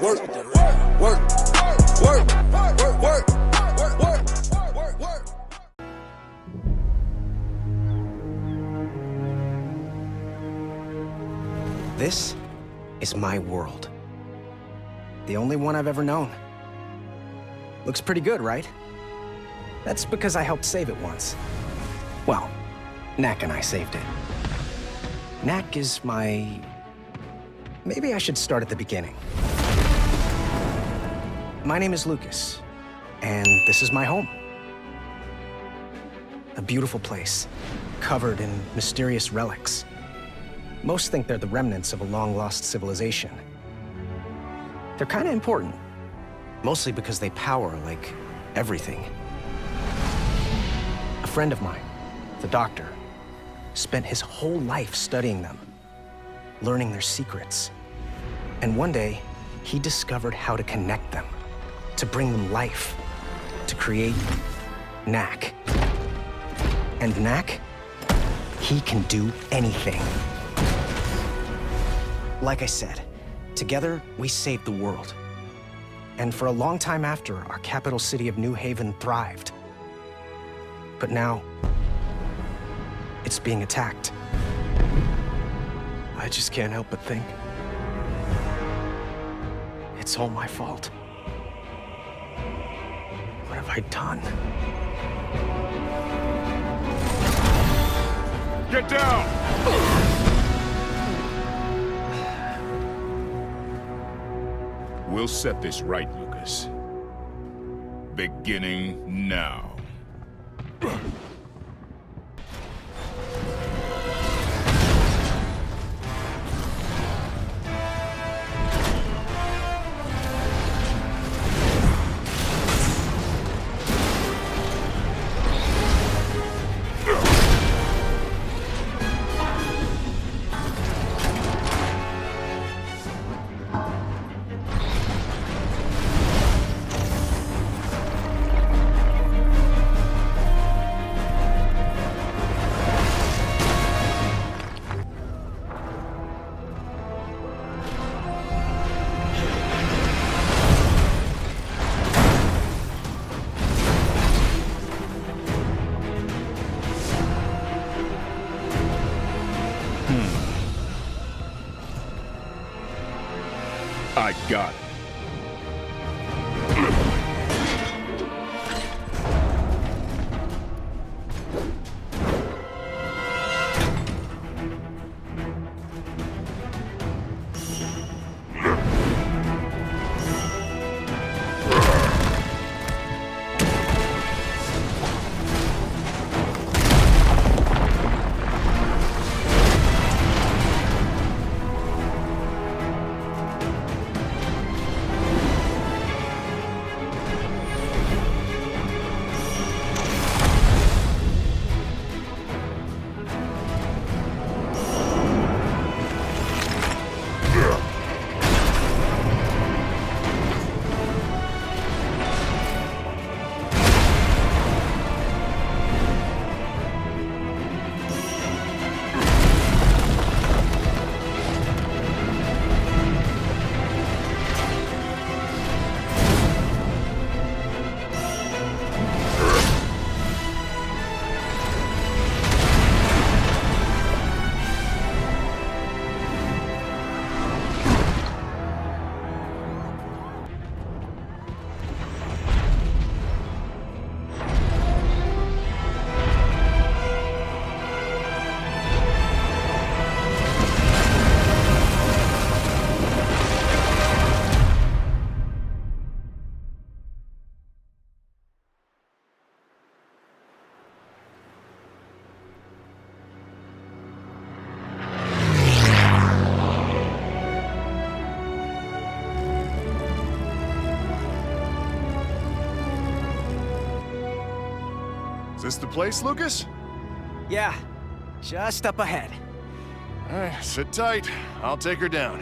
Work, work, work, work, work, work. This is my world. The only one I've ever known. Looks pretty good, right? That's because I helped save it once. Well, Knack and I saved it. Knack is my... Maybe I should start at the beginning. My name is Lucas, and this is my home. A beautiful place, covered in mysterious relics. Most think they're the remnants of a long-lost civilization. They're kind of important, mostly because they power, like, everything. A friend of mine, the doctor, spent his whole life studying them, learning their secrets. And one day, he discovered how to connect them, to bring them life, to create Knack. And Knack, he can do anything. Like I said, together, we saved the world. And for a long time after, our capital city of New Haven thrived. But now, it's being attacked. I just can't help but think it's all my fault. What have I done? Get down! We'll set this right, Lucas. Beginning now. I got it. Is this the place, Lucas? Yeah, just up ahead. All right, sit tight. I'll take her down.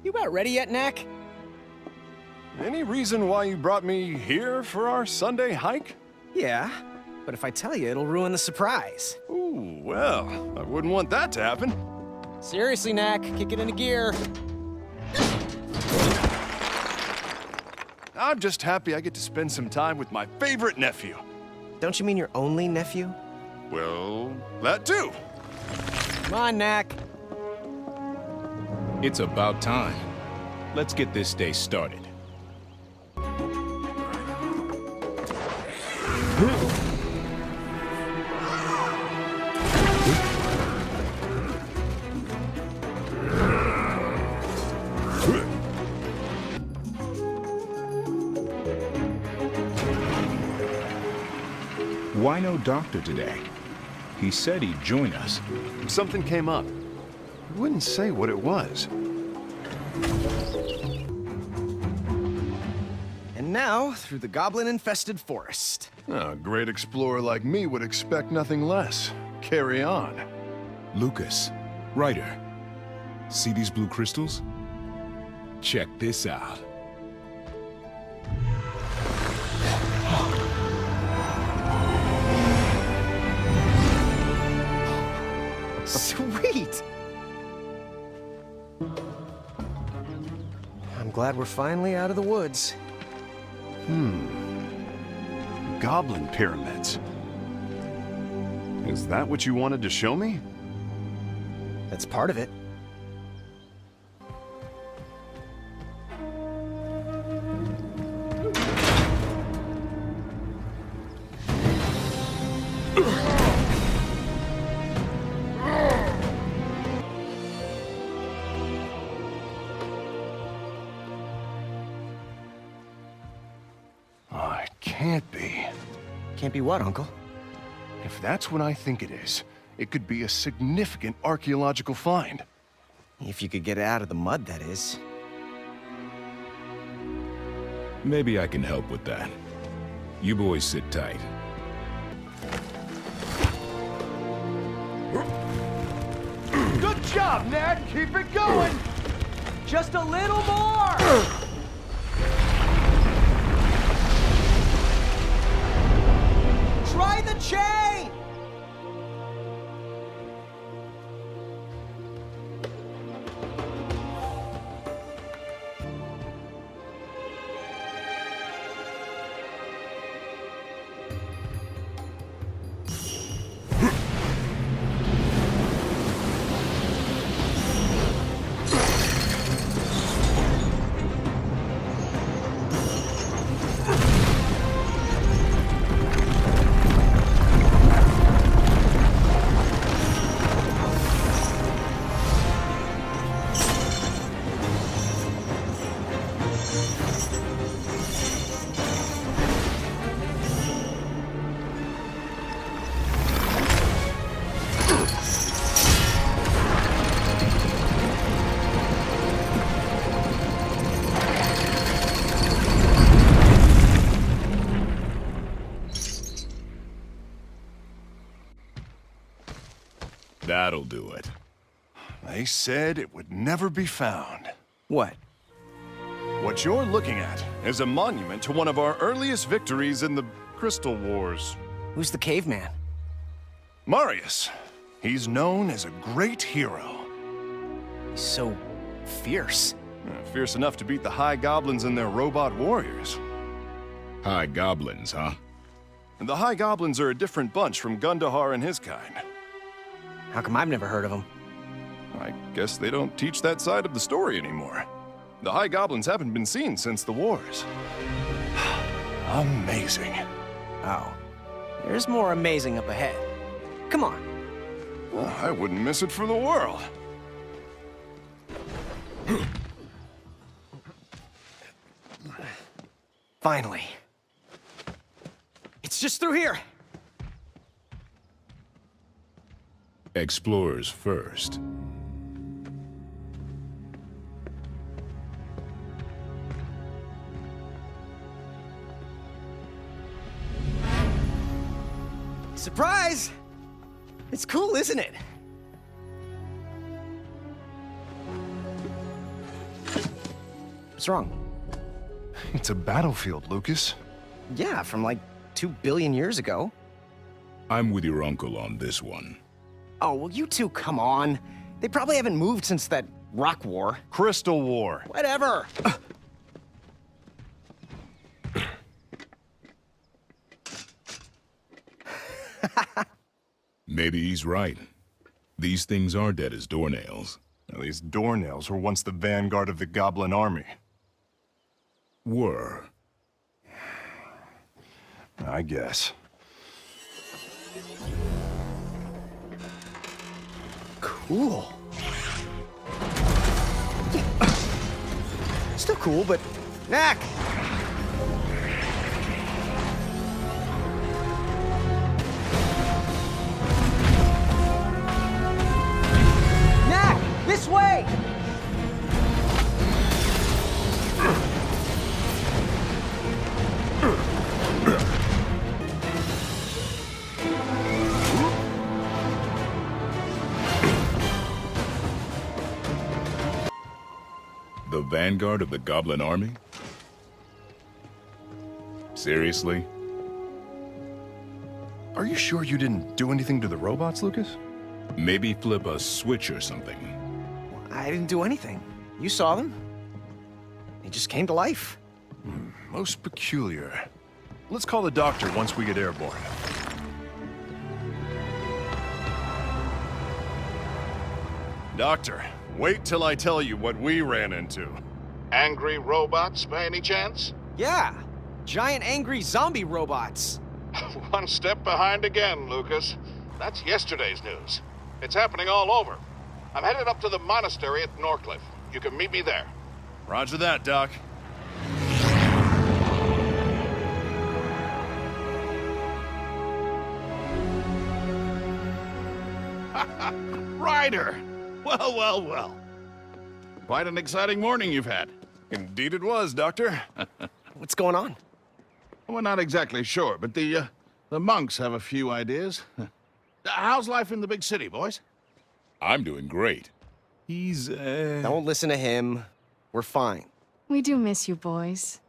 You about ready yet, Knack? Any reason why you brought me here for our Sunday hike? Yeah, but if I tell you, it'll ruin the surprise. Ooh, well, I wouldn't want that to happen. Seriously, Knack, kick it into gear. I'm just happy I get to spend some time with my favorite nephew. Don't you mean your only nephew? Well, that too. Come on, Knack. It's about time. Let's get this day started. Why no doctor today? He said he'd join us. Something came up. He wouldn't say what it was. And now, through the goblin-infested forest. A great explorer like me would expect nothing less. Carry on. Lucas, Ryder, see these blue crystals? Check this out. Sweet! I'm glad we're finally out of the woods. Goblin pyramids. Is that what you wanted to show me? That's part of it. Oh, it can't be. Can't be what, Uncle? If that's what I think it is, it could be a significant archaeological find. If you could get it out of the mud, that is. Maybe I can help with that. You boys sit tight. Good job, Ned! Keep it going! Just a little more! Try the chain! That'll do it. They said it would never be found. What? What you're looking at is a monument to one of our earliest victories in the Crystal Wars. Who's the caveman? Marius. He's known as a great hero. He's so fierce. Fierce enough to beat the High Goblins and their robot warriors. High goblins, huh? And the High Goblins are a different bunch from Gundahar and his kind. How come I've never heard of him? I guess they don't teach that side of the story anymore. The High Goblins haven't been seen since the wars. Amazing. Oh. There's more amazing up ahead. Come on. Well, I wouldn't miss it for the world. Finally. It's just through here. Explorers first. Surprise! It's cool, isn't it? What's wrong? It's a battlefield, Lucas. Yeah, from like 2 billion years ago. I'm with your uncle on this one. Oh, well, you two, come on. They probably haven't moved since that rock war. Crystal War. Whatever. Maybe he's right. These things are dead as doornails. Now, these doornails were once the vanguard of the goblin army. Were. I guess. Cool. Still cool, but... Knack! Knack! This way! The vanguard of the goblin army? Seriously? Are you sure you didn't do anything to the robots, Lucas? Maybe flip a switch or something. I didn't do anything. You saw them. They just came to life. Most peculiar. Let's call the doctor once we get airborne. Doctor, wait till I tell you what we ran into. Angry robots, by any chance? Yeah! Giant angry zombie robots. One step behind again, Lucas. That's yesterday's news. It's happening all over. I'm headed up to the monastery at Norcliffe. You can meet me there. Roger that, Doc. Ryder! Well, well, well. Quite an exciting morning you've had. Indeed it was, Doctor. What's going on? We're not exactly sure, but the monks have a few ideas. How's life in the big city, boys? I'm doing great. He's, Don't listen to him. We're fine. We do miss you, boys.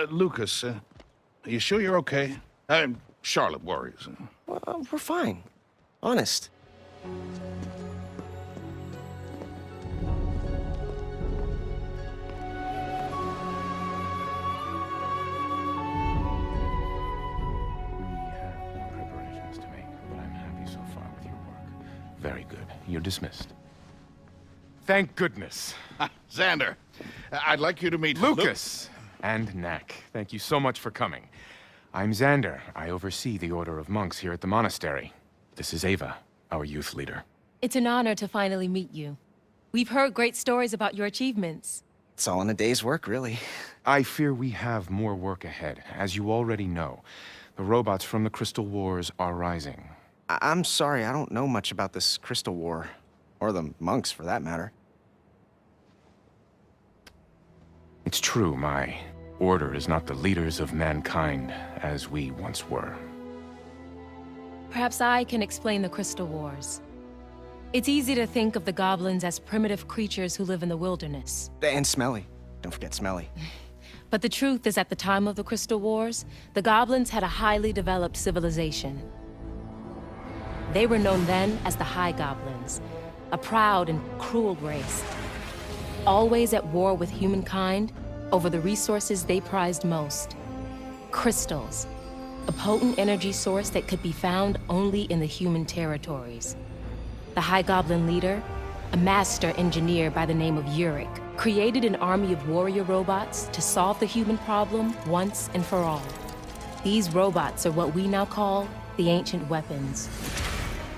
Lucas, are you sure you're okay? Charlotte worries. Well, we're fine. Honest. Preparations to make, but I'm happy so far with your work. Very good. You're dismissed. Thank goodness. Xander, I'd like you to meet Lucas and Knack. Thank you so much for coming. I'm Xander. I oversee the Order of Monks here at the monastery. This is Ava, our youth leader. It's an honor to finally meet you. We've heard great stories about your achievements. It's all in a day's work, really. I fear we have more work ahead. As you already know, the robots from the Crystal Wars are rising. I'm sorry, I don't know much about this Crystal War. Or the monks, for that matter. It's true, my order is not the leaders of mankind as we once were. Perhaps I can explain the Crystal Wars. It's easy to think of the goblins as primitive creatures who live in the wilderness. And Smelly. Don't forget Smelly. But the truth is, at the time of the Crystal Wars, the goblins had a highly developed civilization. They were known then as the High Goblins, a proud and cruel race, always at war with humankind over the resources they prized most. Crystals, a potent energy source that could be found only in the human territories. The High Goblin leader, a master engineer by the name of Dyrtiwurk, created an army of warrior robots to solve the human problem once and for all. These robots are what we now call the ancient weapons.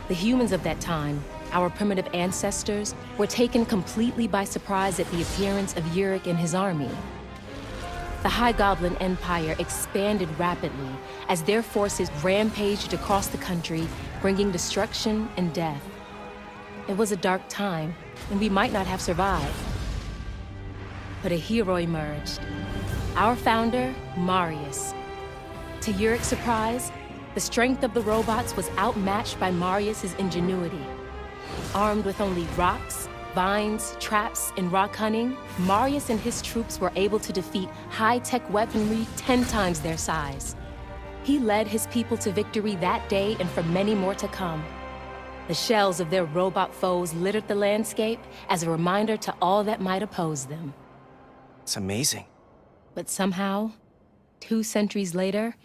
The humans of that time, our primitive ancestors, were taken completely by surprise at the appearance of Dyrtiwurk and his army. The High Goblin Empire expanded rapidly as their forces rampaged across the country, bringing destruction and death. It was a dark time, and we might not have survived. But a hero emerged. Our founder, Marius. To Dyrtiwurk's surprise, the strength of the robots was outmatched by Marius's ingenuity. Armed with only rocks, vines, traps, and rock hunting, Marius and his troops were able to defeat high-tech weaponry 10 times their size. He led his people to victory that day and for many more to come. The shells of their robot foes littered the landscape as a reminder to all that might oppose them. It's amazing. But somehow, 2 centuries later,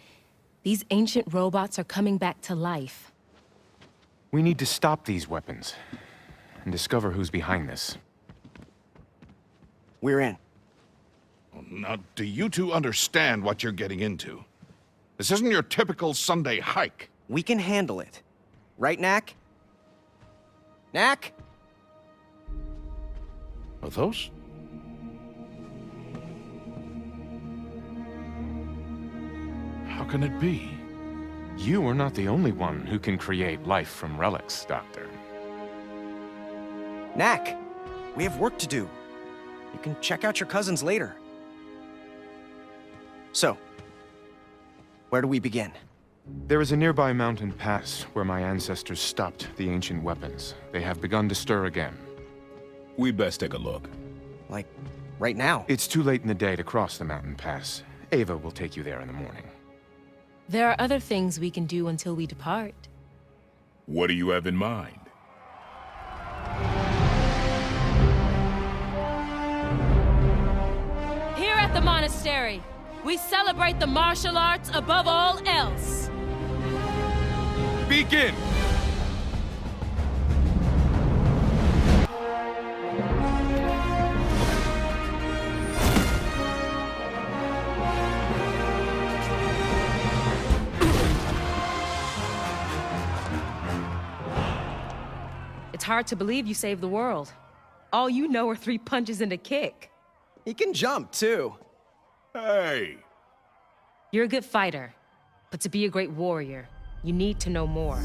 these ancient robots are coming back to life. We need to stop these weapons and discover who's behind this. We're in. Now, do you two understand what you're getting into? This isn't your typical Sunday hike. We can handle it. Right, Knack? Knack? Are those? How can it be? You are not the only one who can create life from relics, Doctor. Knack, we have work to do. You can check out your cousins later. So, where do we begin? There is a nearby mountain pass where my ancestors stopped the ancient weapons. They have begun to stir again. We best take a look. Like, right now? It's too late in the day to cross the mountain pass. Ava will take you there in the morning. There are other things we can do until we depart. What do you have in mind? Here at the monastery, we celebrate the martial arts above all else. Begin! It's hard to believe you saved the world. All you know are 3 punches and a kick. He can jump, too. Hey! You're a good fighter, but to be a great warrior, you need to know more.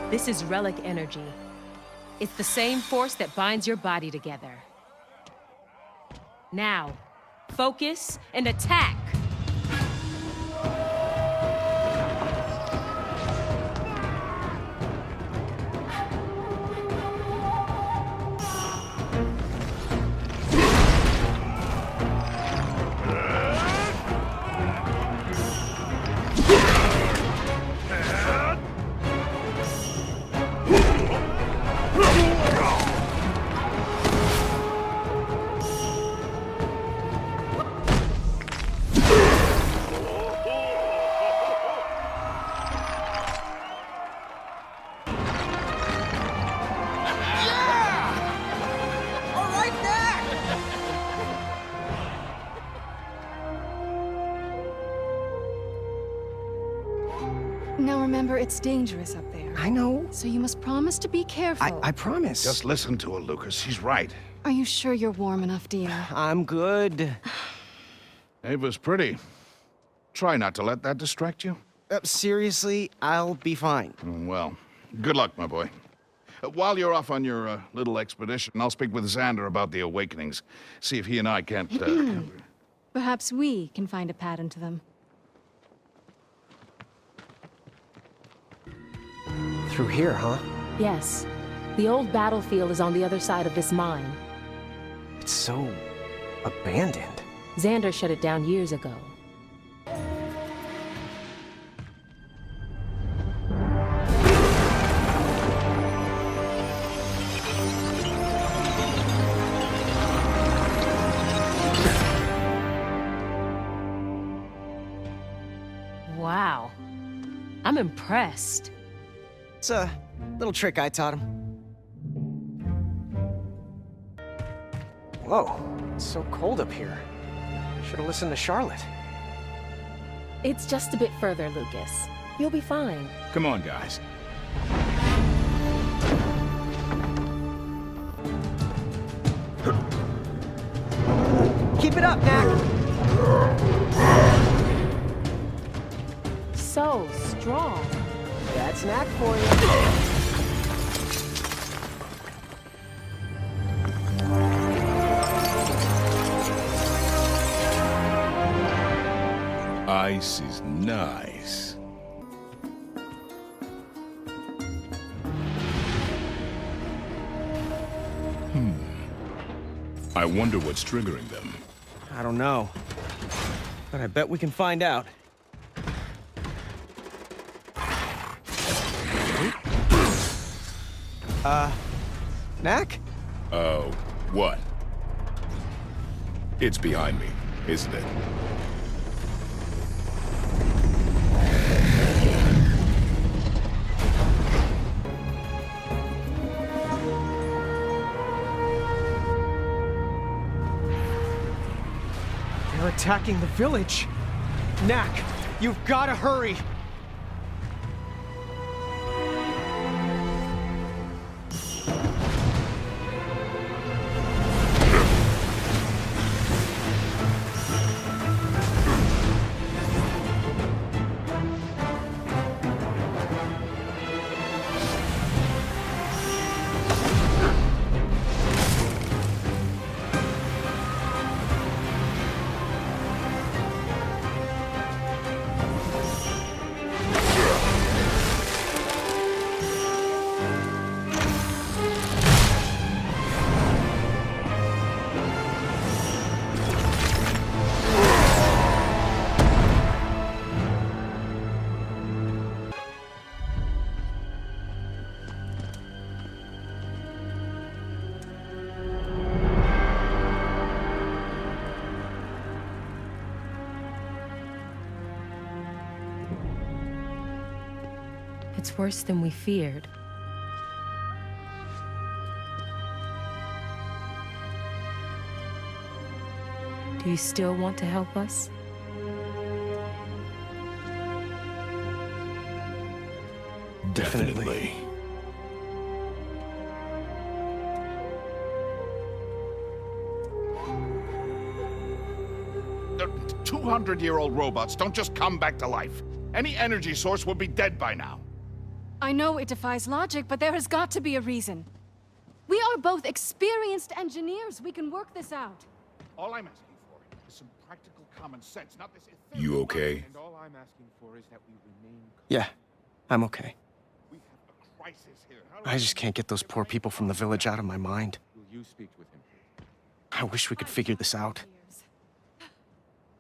This is relic energy. It's the same force that binds your body together. Now, focus and attack! Now remember, it's dangerous up there. I know. So you must promise to be careful. I promise. Just listen to her, Lucas. She's right. Are you sure you're warm enough, dear? I'm good. Ava's pretty. Try not to let that distract you. Seriously, I'll be fine. Well, good luck, my boy. While you're off on your little expedition, I'll speak with Xander about the awakenings. See if he and I can't... Perhaps we can find a pattern to them. Through here, huh? Yes. The old battlefield is on the other side of this mine. It's so abandoned. Xander shut it down years ago. Wow. I'm impressed. It's a little trick I taught him. Whoa, it's so cold up here. Should have listened to Charlotte. It's just a bit further, Lucas. You'll be fine. Come on, guys. Keep it up, Knack! So strong. That's Knack for you. Ice is nice. I wonder what's triggering them. I don't know. But I bet we can find out. Knack? Oh, what? It's behind me, isn't it? They're attacking the village. Knack, you've got to hurry. It's worse than we feared. Do you still want to help us? Definitely. The 200-year-old robots don't just come back to life. Any energy source would be dead by now. I know it defies logic, but there has got to be a reason. We are both experienced engineers. We can work this out. All I'm asking for is some practical common sense, not this ethereal You okay? And all I'm asking for is that we remain calm. Yeah, I'm okay. We have a crisis here. How do I just can't get those poor people from the village out of my mind. Will you speak with him, please? I wish we could figure this out.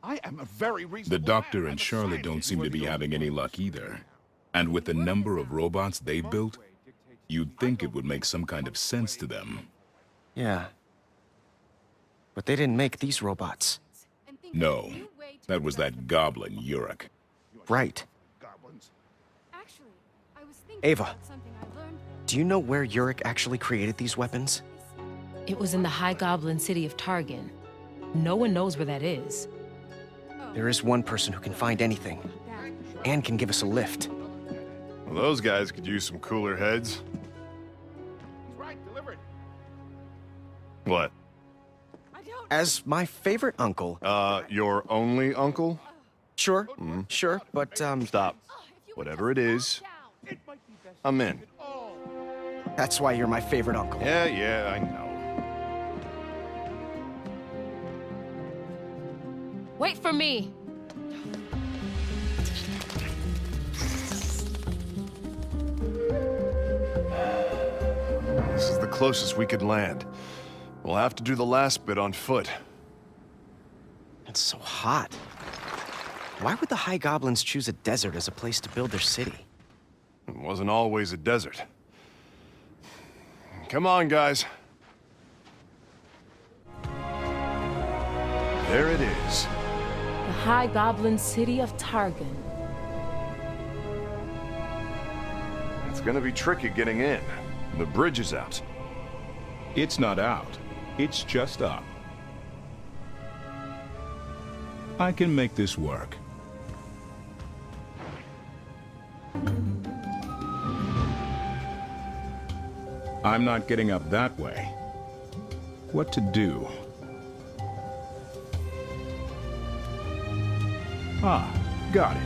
I am a very The reasonable doctor man. and I'm a Charlotte don't scientist. seem to be having any luck either. And with the number of robots they've built, you'd think it would make some kind of sense to them. Yeah. But they didn't make these robots. No, that was that goblin, Uruk. Right. Goblins. Actually, I was thinking Ava. about something I learned. Do you know where Uruk actually created these weapons? It was in the High Goblin city of Targan. No one knows where that is. There is one person who can find anything, and can give us a lift. Well, those guys could use some cooler heads. He's right, delivered. What? As my favorite uncle. Your only uncle? Sure, sure, but, Stop. Whatever it is, I'm in. that's why you're my favorite uncle. Yeah, I know. Wait for me! This is the closest we could land. We'll have to do the last bit on foot. It's so hot. Why would the High Goblins choose a desert as a place to build their city? It wasn't always a desert. Come on, guys. There it is. The High Goblin city of Targan. It's gonna be tricky getting in. The bridge is out. It's not out. It's just up. I can make this work. I'm not getting up that way. What to do? Ah, got it.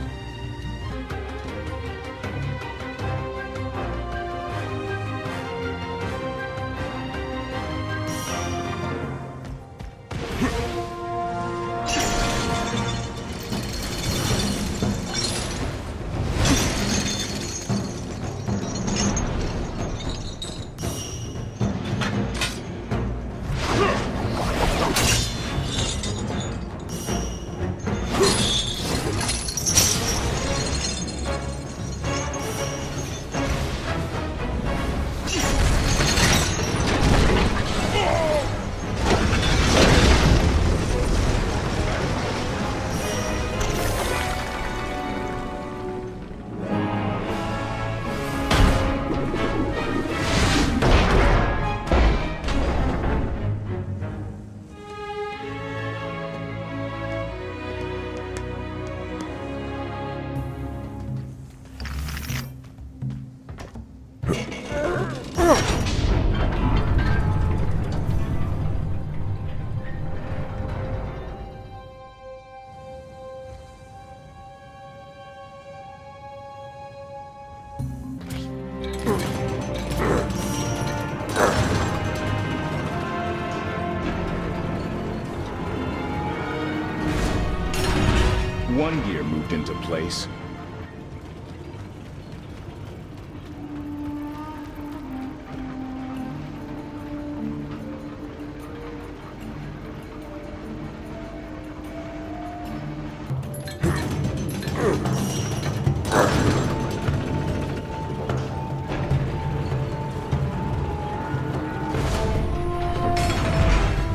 One gear moved into place.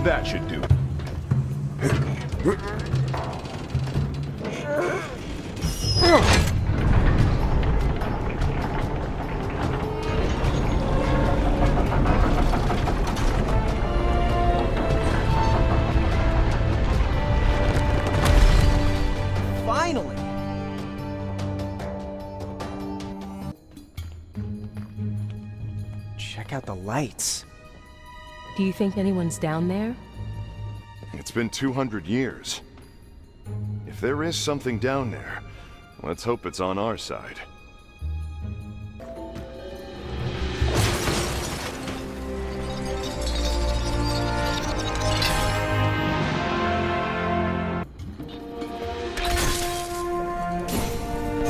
That should do. Finally! Check out the lights. Do you think anyone's down there? It's been 200 years. If there is something down there, let's hope it's on our side.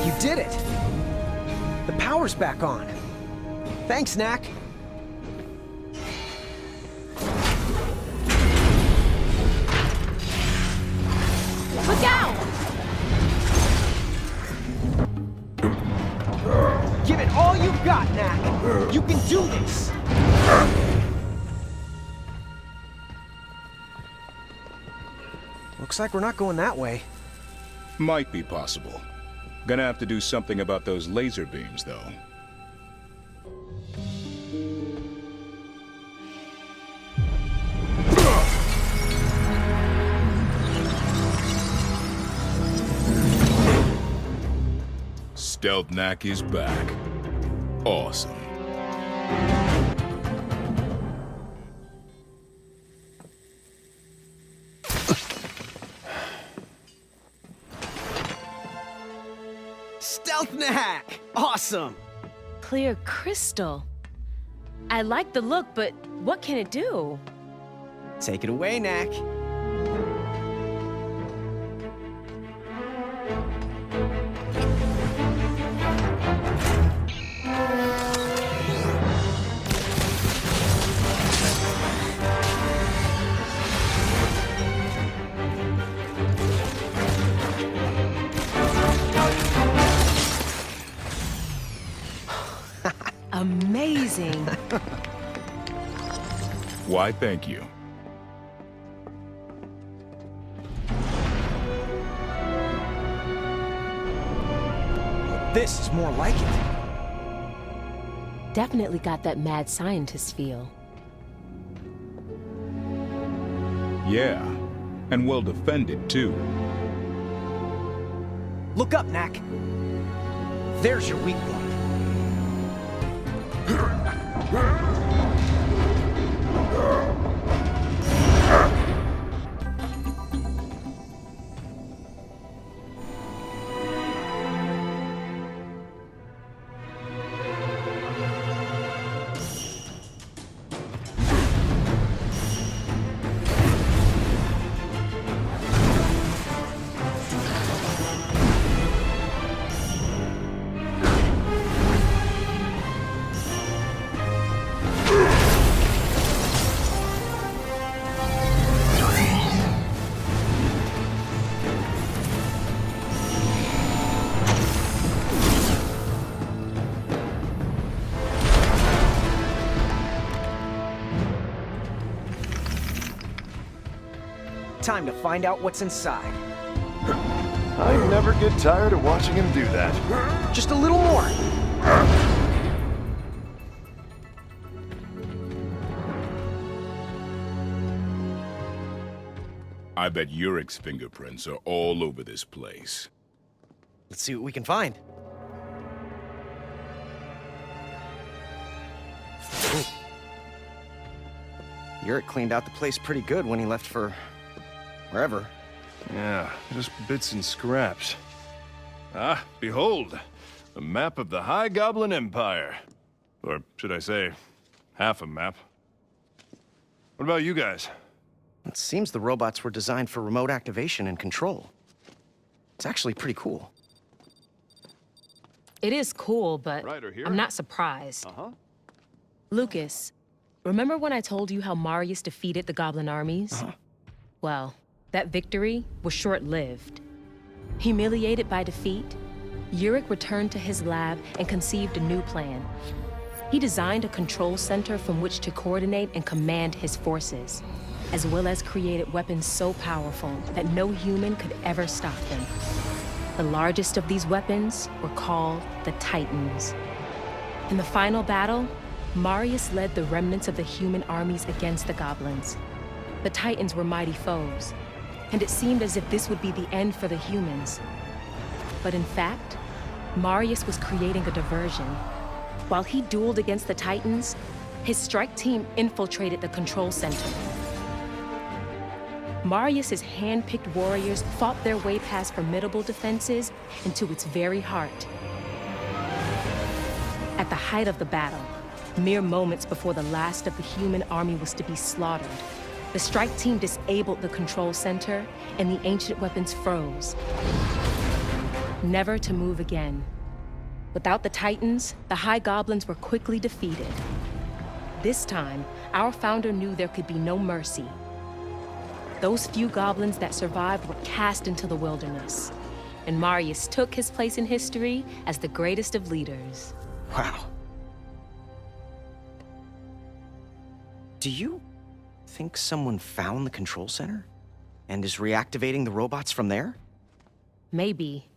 You did it! The power's back on. Thanks, Knack. Look out! Give it all you've got, Knack! You can do this! Looks like we're not going that way. Might be possible. Gonna have to do something about those laser beams, though. Stealth Knack is back. Awesome. Stealth Knack! Awesome! Clear crystal. I like the look, but what can it do? Take it away, Knack. Amazing. Why, thank you. This is more like it. Definitely got that mad scientist feel. Yeah, and well defended, too. Look up, Knack. There's your weak point. Time to find out what's inside. I never get tired of watching him do that. Just a little more. I bet Yurik's fingerprints are all over this place. Let's see what we can find. Yurik cleaned out the place pretty good when he left for wherever. Yeah, just bits and scraps. Ah, behold, a map of the High Goblin Empire. Or should I say, half a map. What about you guys? It seems the robots were designed for remote activation and control. It's actually pretty cool. It is cool, but Ryder here. I'm not surprised. Uh-huh. Lucas, remember when I told you how Marius defeated the Goblin armies? Uh-huh. Well, that victory was short-lived. Humiliated by defeat, Dyrtiwurk returned to his lab and conceived a new plan. He designed a control center from which to coordinate and command his forces, as well as created weapons so powerful that no human could ever stop them. The largest of these weapons were called the Titans. In the final battle, Marius led the remnants of the human armies against the goblins. The Titans were mighty foes, and it seemed as if this would be the end for the humans. But in fact, Marius was creating a diversion. While he dueled against the Titans, his strike team infiltrated the control center. Marius's hand-picked warriors fought their way past formidable defenses into its very heart. At the height of the battle, mere moments before the last of the human army was to be slaughtered, the strike team disabled the control center and the ancient weapons froze, never to move again. Without the Titans, the High Goblins were quickly defeated. This time, our founder knew there could be no mercy. Those few goblins that survived were cast into the wilderness, and Marius took his place in history as the greatest of leaders. Wow. Do you think someone found the control center and is reactivating the robots from there? Maybe,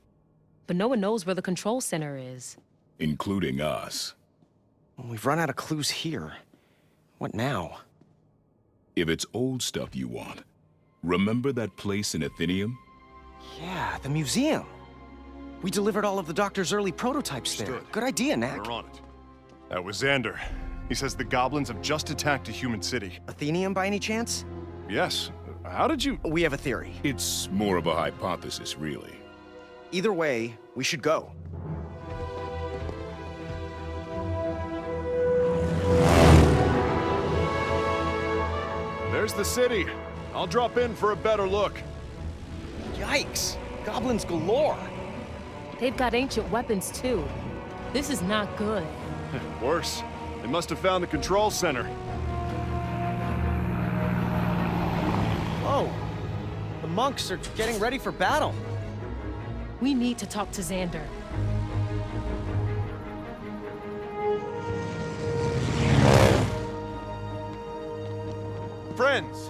but no one knows where the control center is. Including us. We've run out of clues here. What now? If it's old stuff you want, remember that place in Athenium? Yeah, the museum. We delivered all of the Doctor's early prototypes there. Understood. Good idea, Knack. We're on it. That was Xander. He says the goblins have just attacked a human city. Athenium, by any chance? Yes. How did you... We have a theory. It's more of a hypothesis, really. Either way, we should go. There's the city. I'll drop in for a better look. Yikes! Goblins galore! They've got ancient weapons too. This is not good. Worse. They must have found the control center. Whoa! The monks are getting ready for battle. We need to talk to Xander. Friends!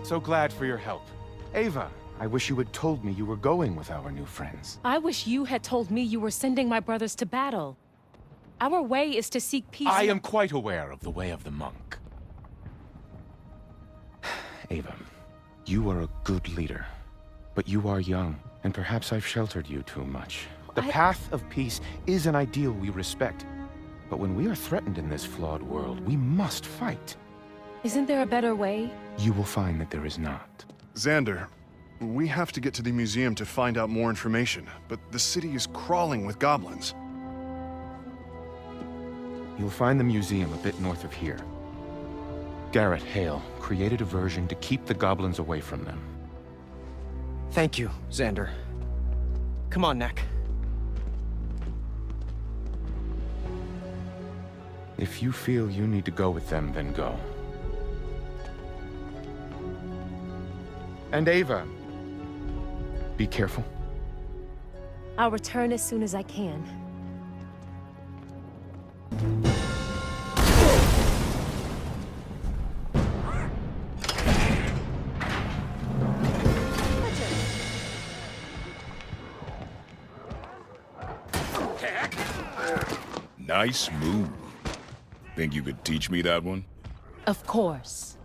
So glad for your help. Ava, I wish you had told me you were going with our new friends. I wish you had told me you were sending my brothers to battle. Our way is to seek peace. I am quite aware of the way of the monk. Ava, you are a good leader, but you are young, and perhaps I've sheltered you too much. The path of peace is an ideal we respect, but when we are threatened in this flawed world, we must fight. Isn't there a better way? You will find that there is not. Xander, we have to get to the museum to find out more information, but the city is crawling with goblins. You'll find the museum a bit north of here. Garrett Hale created a version to keep the goblins away from them. Thank you, Xander. Come on, Knack. If you feel you need to go with them, then go. And Ava, be careful. I'll return as soon as I can. Nice move. Think you could teach me that one? Of course.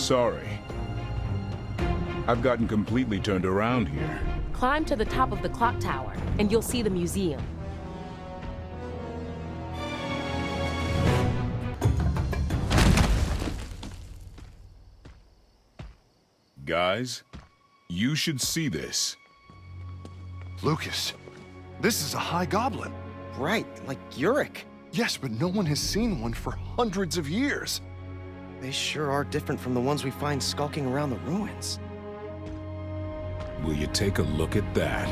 Sorry. I've gotten completely turned around here. Climb to the top of the clock tower, and you'll see the museum. Guys, you should see this. Lucas, this is a high goblin. Right, like Uruk. Yes, but no one has seen one for hundreds of years. They sure are different from the ones we find skulking around the ruins. Will you take a look at that?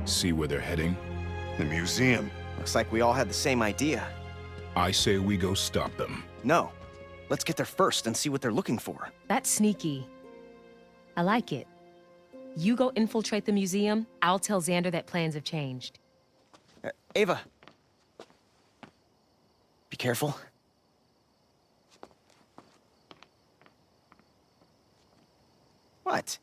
See where they're heading? The museum. Looks like we all had the same idea. I say we go stop them. No. Let's get there first and see what they're looking for. That's sneaky. I like it. You go infiltrate the museum, I'll tell Xander that plans have changed. Ava. Be careful. What?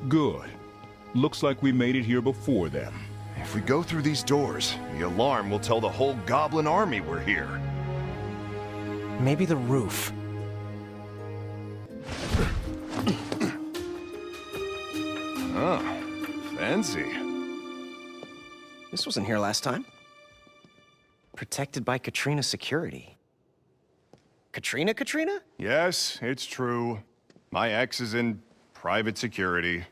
Good. Looks like we made it here before them. If we go through these doors, the alarm will tell the whole goblin army we're here. Maybe the roof. Oh, fancy. This wasn't here last time. Protected by Katrina security. Katrina? Yes, it's true. My ex is in private security.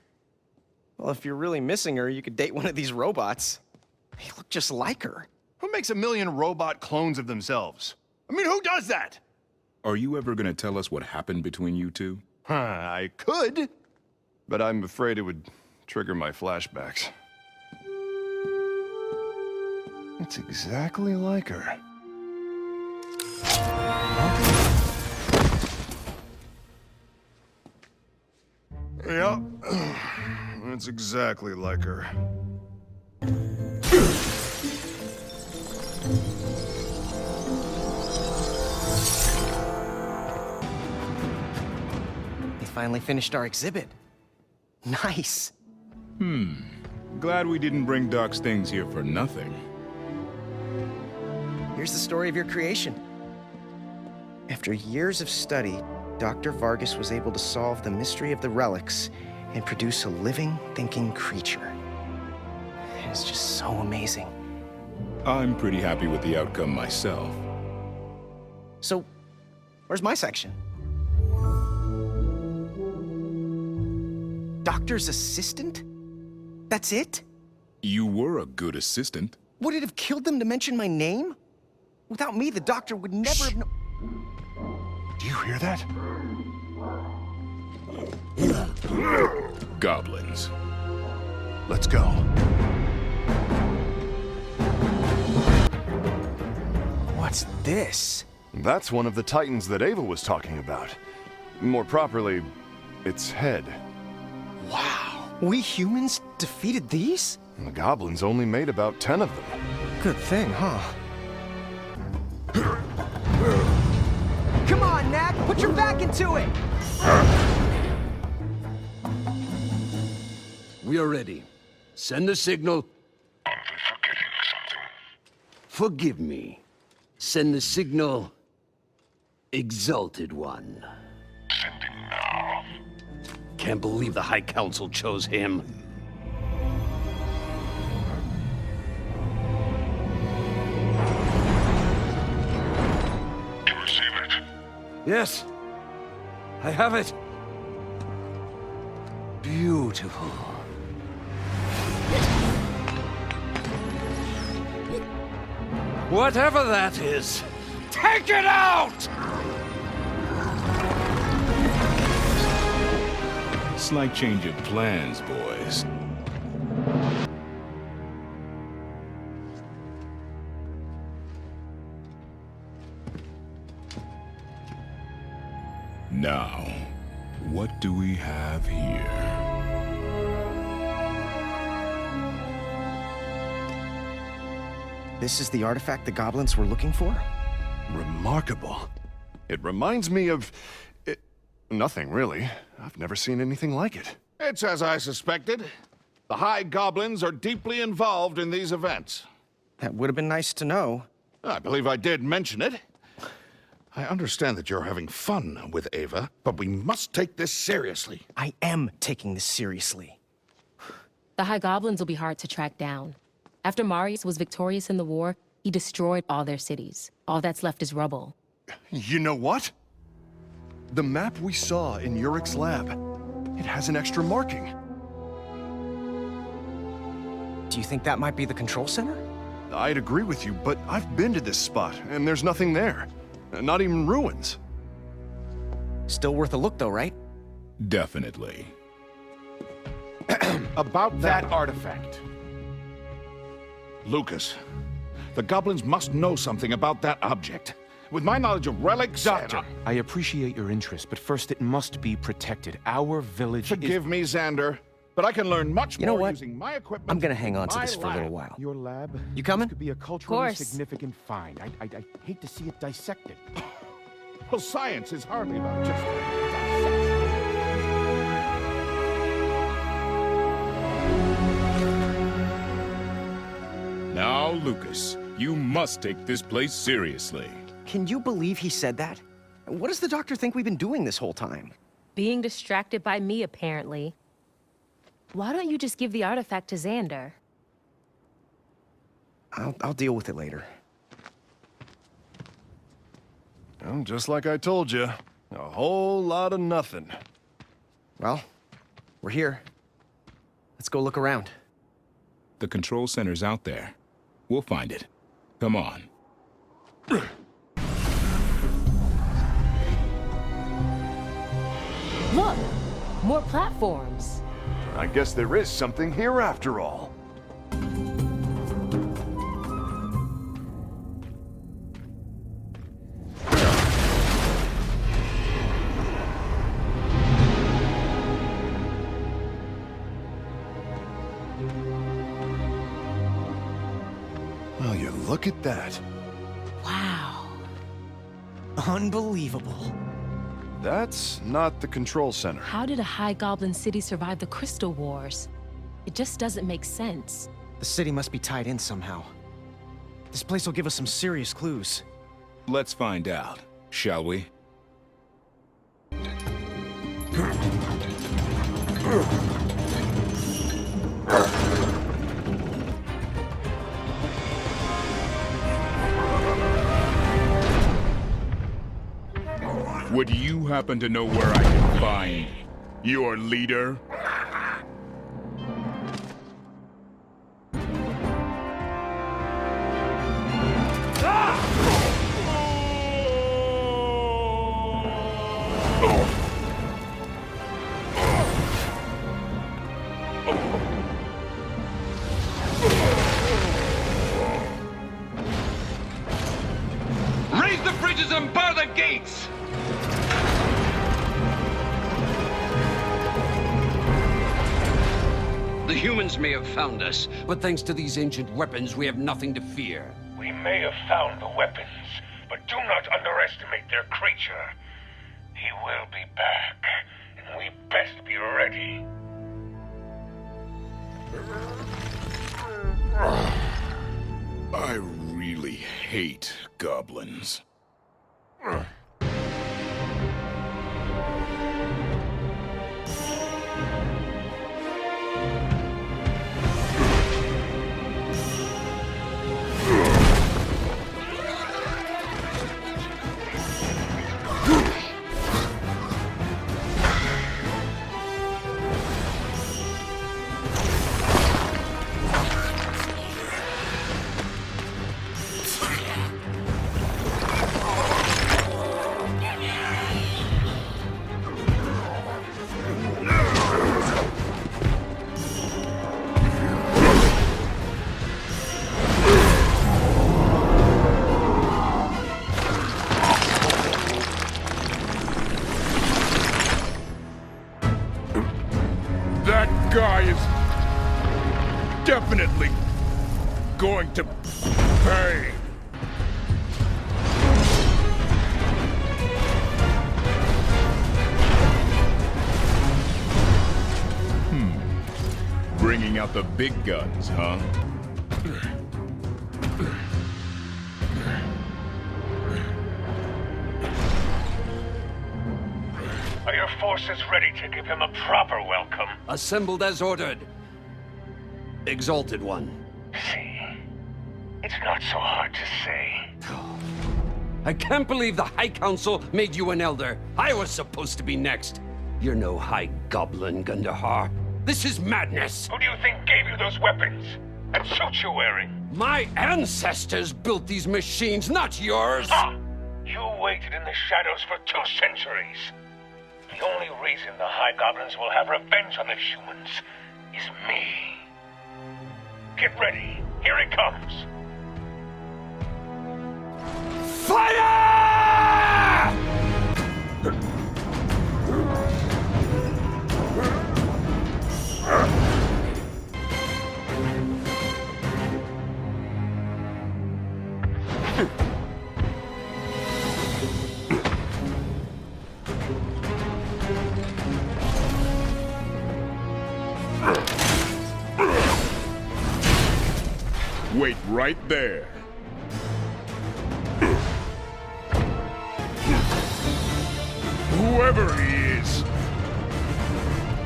Well, if you're really missing her, you could date one of these robots. They look just like her. Who makes a million robot clones of themselves? I mean, who does that? Are you ever gonna tell us what happened between you two? I could, but I'm afraid it would trigger my flashbacks. It's exactly like her. Yeah, it's exactly like her. We finally finished our exhibit. Nice. Glad we didn't bring Doc's things here for nothing. Here's the story of your creation. After years of study, Dr. Vargas was able to solve the mystery of the relics and produce a living, thinking creature. It's just so amazing. I'm pretty happy with the outcome myself. So, where's my section? Doctor's assistant? That's it? You were a good assistant. Would it have killed them to mention my name? Without me, the doctor would never have known. Do you hear that? Goblins. Let's go. What's this? That's one of the titans that Ava was talking about. More properly, its head. Wow. We humans defeated these? And the goblins only made about 10 of them. Good thing, huh? Come on, Knack! Put your back into it! We are ready. Send the signal. Are they forgetting something? Forgive me. Send the signal. Exalted One. Sending now. Can't believe the High Council chose him. To receive it. Yes. I have it. Beautiful. Whatever that is, take it out! Slight change of plans, boys. Now, what do we have here? This is the artifact the goblins were looking for? Remarkable. It reminds me of... nothing, really. I've never seen anything like it. It's as I suspected. The High Goblins are deeply involved in these events. That would have been nice to know. I believe I did mention it. I understand that you're having fun with Ava, but we must take this seriously. I am taking this seriously. The High Goblins will be hard to track down. After Marius was victorious in the war, he destroyed all their cities. All that's left is rubble. You know what? The map we saw in Urich's lab, it has an extra marking. Do you think that might be the control center? I'd agree with you, but I've been to this spot, and there's nothing there. Not even ruins. Still worth a look, though, right? Definitely. About that artifact. Lucas, the goblins must know something about that object. With my knowledge of relics... Doctor, I appreciate your interest, but first it must be protected. Our village Forgive me, Xander, but I can learn much You know more what? using my equipment. I'm gonna hang on to my this for a little lab. while. Your lab? You coming? This could be a culturally course. significant find. I hate to see it dissected. Well, science is hardly about just dissection. Now, Lucas, you must take this place seriously. Can you believe he said that? What does the doctor think we've been doing this whole time? Being distracted by me, apparently. Why don't you just give the artifact to Xander? I'll deal with it later. Well, just like I told you, a whole lot of nothing. Well, we're here. Let's go look around. The control center's out there. We'll find it. Come on. Look! More platforms. I guess there is something here after all. Well, you look at that. Wow. Unbelievable. That's not the control center. How did a High Goblin city survive the Crystal Wars? It just doesn't make sense. The city must be tied in somehow. This place will give us some serious clues. Let's find out, shall we? Would you happen to know where I can find your leader? Raise the bridges and bar the gates! The humans may have found us, but thanks to these ancient weapons, we have nothing to fear. We may have found the weapons, but do not underestimate their creature. He will be back, and we best be ready. I really hate goblins. That guy is definitely going to pay. Bringing out the big guns, huh? Are your forces ready to give him a proper welcome? Assembled as ordered. Exalted One. See, it's not so hard to say. I can't believe the High Council made you an elder. I was supposed to be next. You're no High Goblin, Gundahar. This is madness. Who do you think gave you those weapons? And suits you're wearing? My ancestors built these machines, not yours. Ah! You waited in the shadows for 2 centuries. The only reason the High Goblins will have revenge on the humans is me. Get ready. Here it comes. Fire! Wait right there. Whoever he is,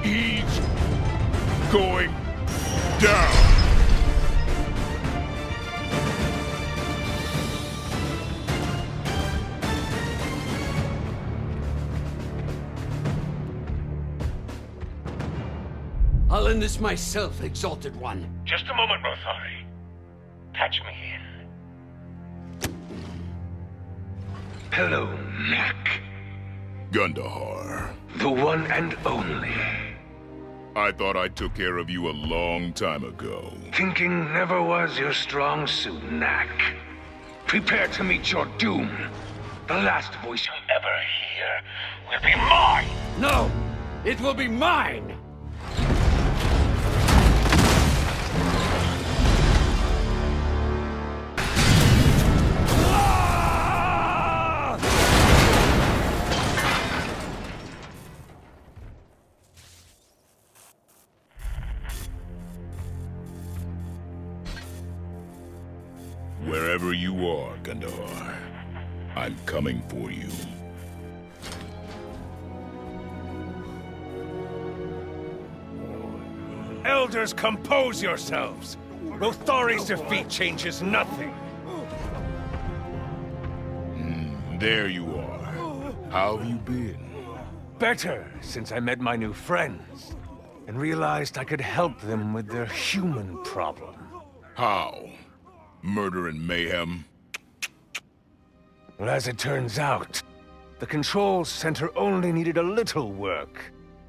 he's going down. I'll end this myself, Exalted One. Just a moment, Rothari. Patch me in. Hello, Knack. Gundahar. The one and only. I thought I took care of you a long time ago. Thinking never was your strong suit, Knack. Prepare to meet your doom. The last voice you'll ever hear will be mine! No! It will be mine! Wherever you are, Gundahar, I'm coming for you. Elders, compose yourselves! Rothari's defeat changes nothing. There you are. How have you been? Better since I met my new friends and realized I could help them with their human problem. How? Murder and mayhem? Well, as it turns out, the control center only needed a little work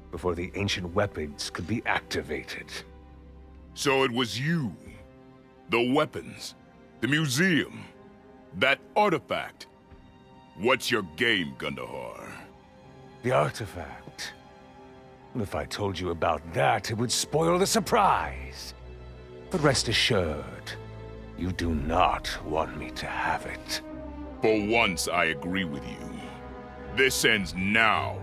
before the ancient weapons could be activated. So it was you, the weapons, the museum, that artifact. What's your game, Gundahar? The artifact. If I told you about that, it would spoil the surprise. But rest assured, you do not want me to have it. For once, I agree with you. This ends now.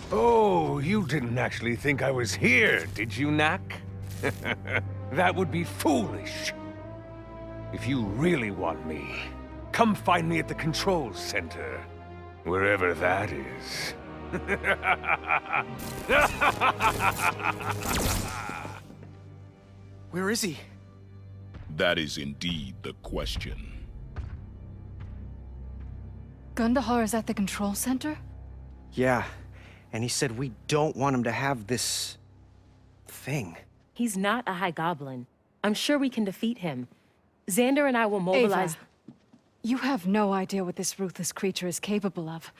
Oh, you didn't actually think I was here, did you, Knack? That would be foolish. If you really want me, come find me at the control center, wherever that is. Where is he? That is indeed the question. Gundahar is at the control center? Yeah, and he said we don't want him to have this... thing. He's not a High Goblin. I'm sure we can defeat him. Xander and I will mobilize... Ava, you have no idea what this ruthless creature is capable of.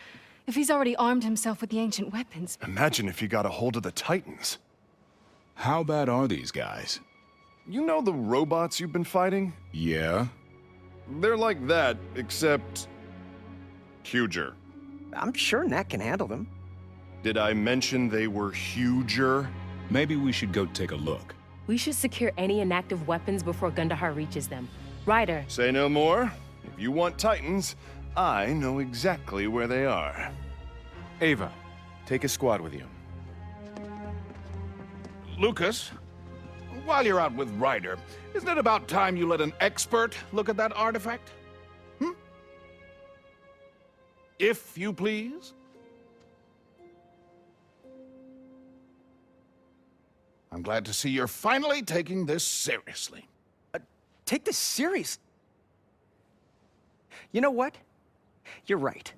If he's already armed himself with the ancient weapons... Imagine if he got a hold of the Titans. How bad are these guys? You know the robots you've been fighting? Yeah? They're like that, except... huger. I'm sure Knack can handle them. Did I mention they were huger? Maybe we should go take a look. We should secure any inactive weapons before Gundahar reaches them. Ryder. Say no more. If you want Titans, I know exactly where they are. Ava, take a squad with you. Lucas, while you're out with Ryder, isn't it about time you let an expert look at that artifact? If you please. I'm glad to see you're finally taking this seriously. Take this serious? You know what? You're right.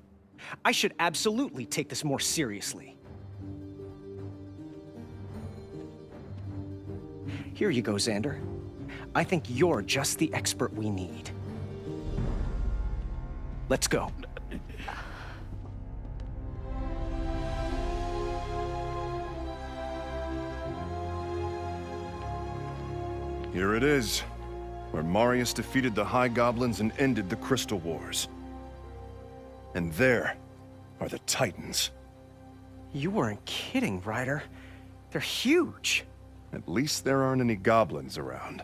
I should absolutely take this more seriously. Here you go, Xander. I think you're just the expert we need. Let's go. Here it is, where Marius defeated the High Goblins and ended the Crystal Wars. And there are the Titans. You weren't kidding, Ryder. They're huge. At least there aren't any goblins around.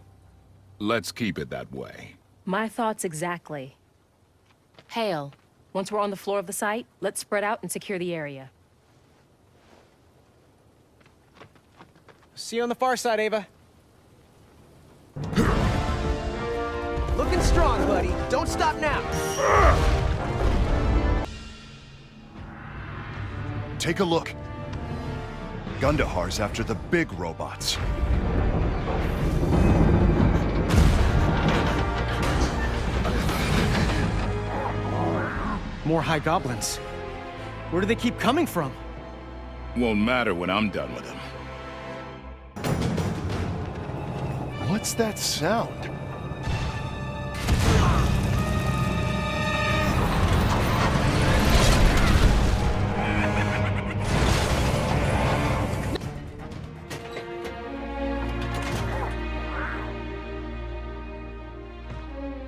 Let's keep it that way. My thoughts exactly. Hale, once we're on the floor of the site, let's spread out and secure the area. See you on the far side, Ava. Looking strong, buddy. Don't stop now. Take a look. Gundahar's after the big robots. More High Goblins. Where do they keep coming from? Won't matter when I'm done with them. What's that sound?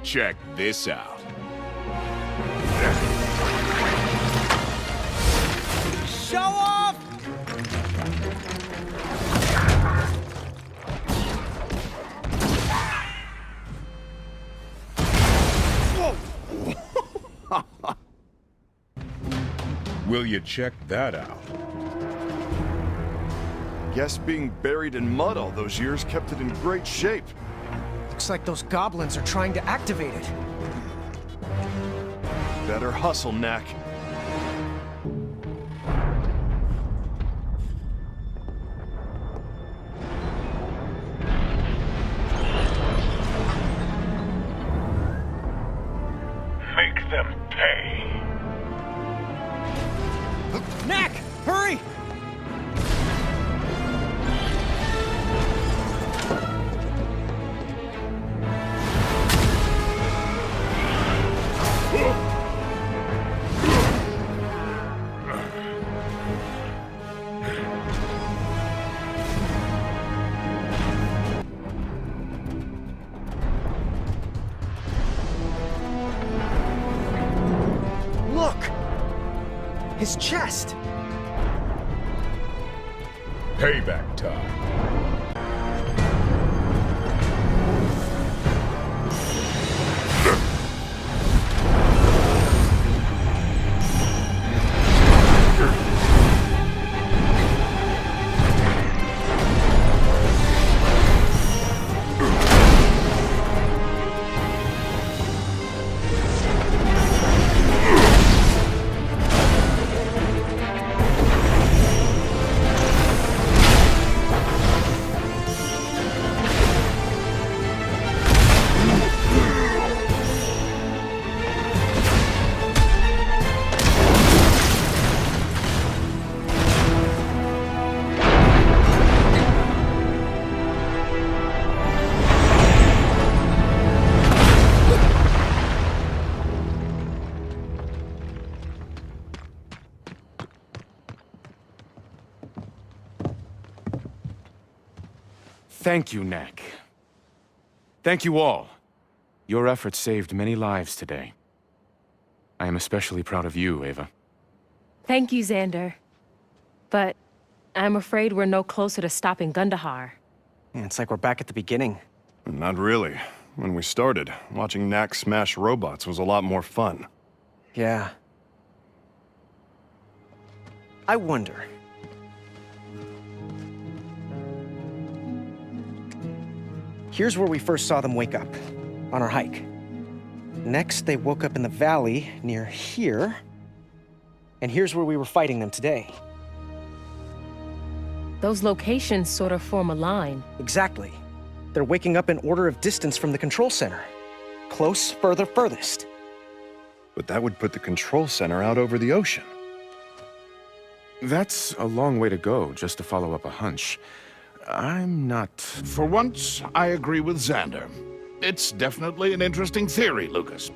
Check this out. Show off! Will you check that out? Guess being buried in mud all those years kept it in great shape. Looks like those goblins are trying to activate it. Better hustle, Knack. Make them pay. Knack! Hurry! Look! His chest! Payback time. Thank you, Knack. Thank you all. Your efforts saved many lives today. I am especially proud of you, Ava. Thank you, Xander. But I'm afraid we're no closer to stopping Gundahar. Yeah, it's like we're back at the beginning. Not really. When we started, watching Knack smash robots was a lot more fun. Yeah. I wonder. Here's where we first saw them wake up, on our hike. Next, they woke up in the valley near here. And here's where we were fighting them today. Those locations sort of form a line. Exactly. They're waking up in order of distance from the control center. Close, further, furthest. But that would put the control center out over the ocean. That's a long way to go just to follow up a hunch. I'm not... For once, I agree with Xander. It's definitely an interesting theory, Lucas.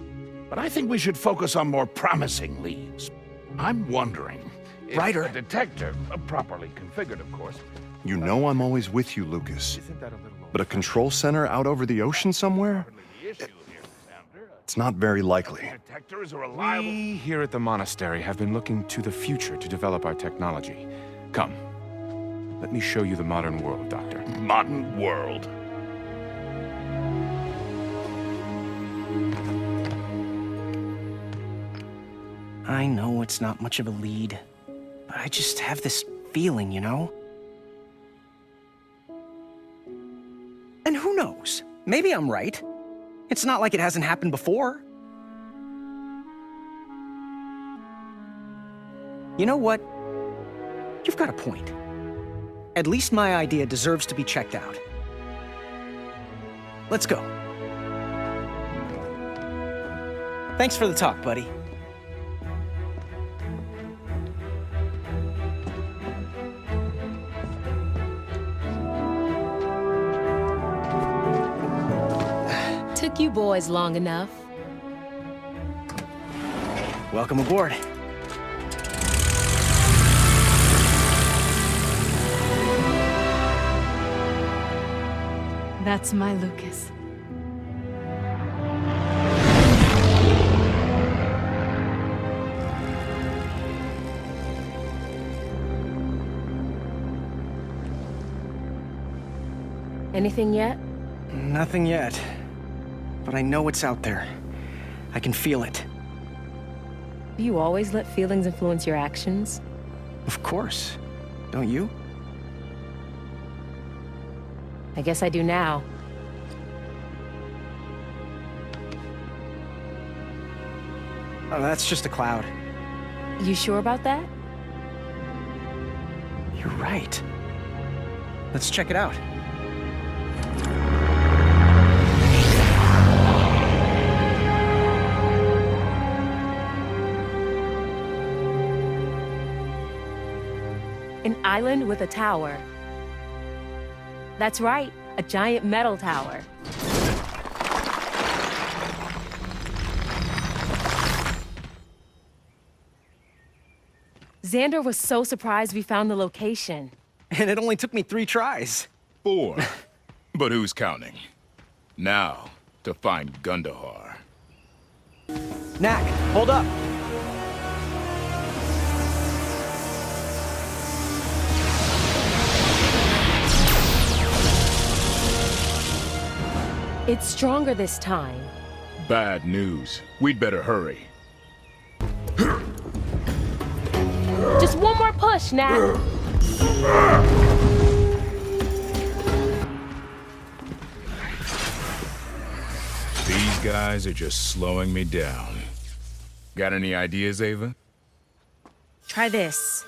But I think we should focus on more promising leads. I'm wondering if Ryder. a detector, properly configured, of course. You know I'm always with you, Lucas. Isn't that a little... But a control center out over the ocean somewhere? It's not very likely. Detector is a reliable... We here at the monastery have been looking to the future to develop our technology. Come. Let me show you the modern world, Doctor. Modern world. I know it's not much of a lead, but I just have this feeling, you know? And who knows? Maybe I'm right. It's not like it hasn't happened before. You know what? You've got a point. At least my idea deserves to be checked out. Let's go. Thanks for the talk, buddy. Took you boys long enough. Welcome aboard. That's my Lucas. Anything yet? Nothing yet. But I know it's out there. I can feel it. Do you always let feelings influence your actions? Of course. Don't you? I guess I do now. Oh, that's just a cloud. You sure about that? You're right. Let's check it out. An island with a tower. That's right, a giant metal tower. Xander was so surprised we found the location. And it only took me 3 tries. 4. But who's counting? Now, to find Gundahar. Knack, hold up. It's stronger this time. Bad news. We'd better hurry. Just one more push, Knack. These guys are just slowing me down. Got any ideas, Ava? Try this.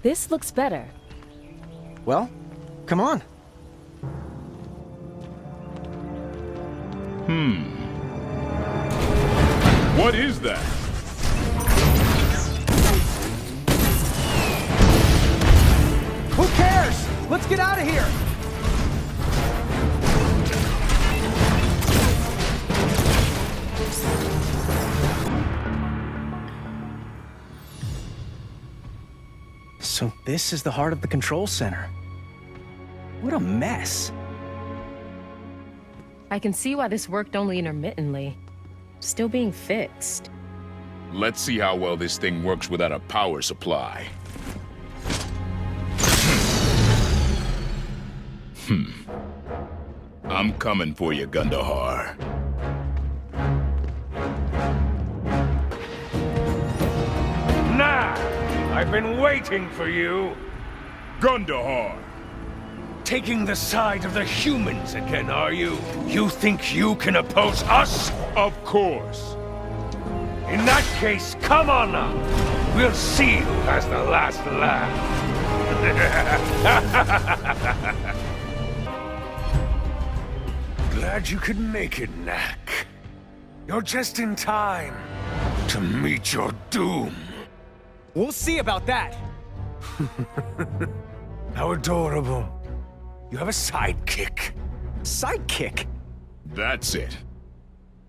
This looks better. Well, come on. What is that? Who cares? Let's get out of here! So this is the heart of the control center. What a mess. I can see why this worked only intermittently. Still being fixed. Let's see how well this thing works without a power supply. I'm coming for you, Gundahar. Nah! I've been waiting for you! Gundahar! Taking the side of the humans again, are you? You think you can oppose us? Of course. In that case, come on now! We'll see who has the last laugh. Glad you could make it, Knack. You're just in time to meet your doom. We'll see about that. How adorable. You have a sidekick. Sidekick? That's it.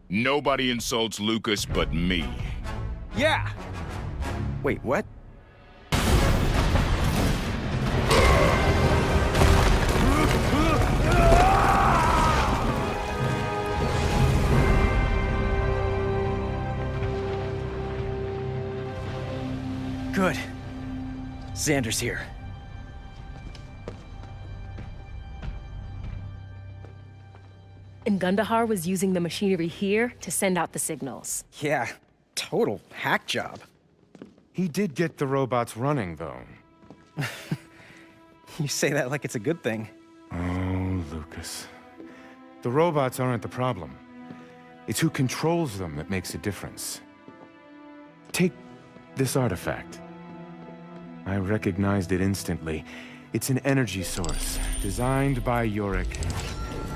Nobody insults Lucas but me. Yeah. Wait, what? Good. Xander's here. And Gundahar was using the machinery here to send out the signals. Yeah, total hack job. He did get the robots running, though. You say that like it's a good thing. Oh, Lucas. The robots aren't the problem. It's who controls them that makes a difference. Take this artifact. I recognized it instantly. It's an energy source, designed by Yorick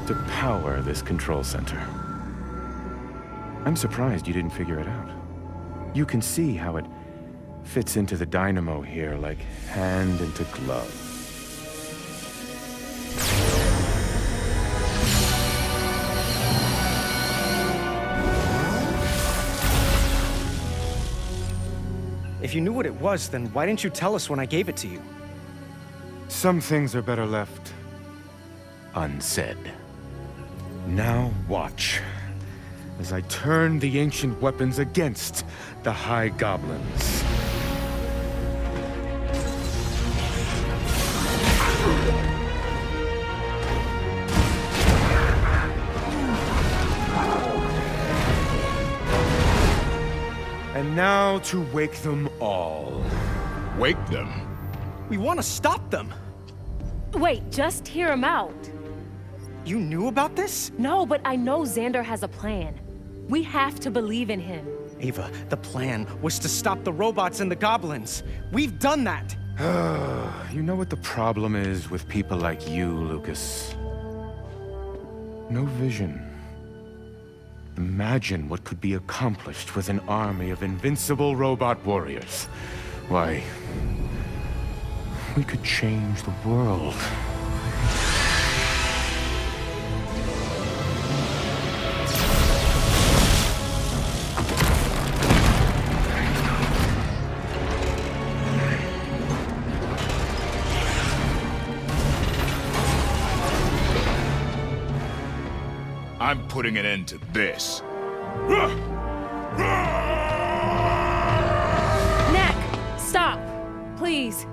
to power this control center. I'm surprised you didn't figure it out. You can see how it fits into the dynamo here like hand into glove. If you knew what it was, then why didn't you tell us when I gave it to you? Some things are better left unsaid. Now watch as I turn the ancient weapons against the High Goblins. And now to wake them all. Wake them? We want to stop them! Wait, just hear him out. You knew about this? No, but I know Xander has a plan. We have to believe in him. Ava, the plan was to stop the robots and the goblins. We've done that! You know what the problem is with people like you, Lucas? No vision. Imagine what could be accomplished with an army of invincible robot warriors. Why, we could change the world. I'm putting an end to this. Knack! Stop! Please.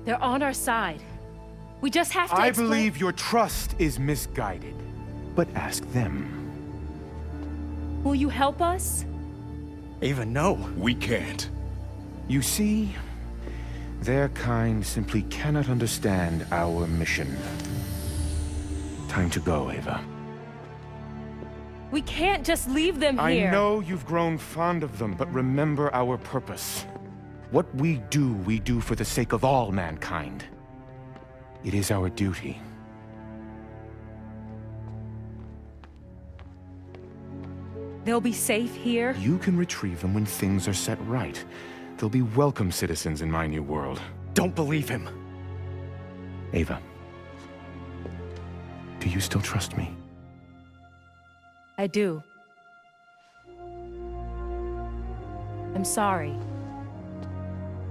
They're on our side. We just have to I believe your trust is misguided. But ask them. Will you help us? Ava, no. We can't. You see, their kind simply cannot understand our mission. Time to go, Ava. We can't just leave them here. I know you've grown fond of them, but remember our purpose. What we do for the sake of all mankind. It is our duty. They'll be safe here? You can retrieve them when things are set right. They'll be welcome citizens in my new world. Don't believe him. Ava, do you still trust me? I do. I'm sorry.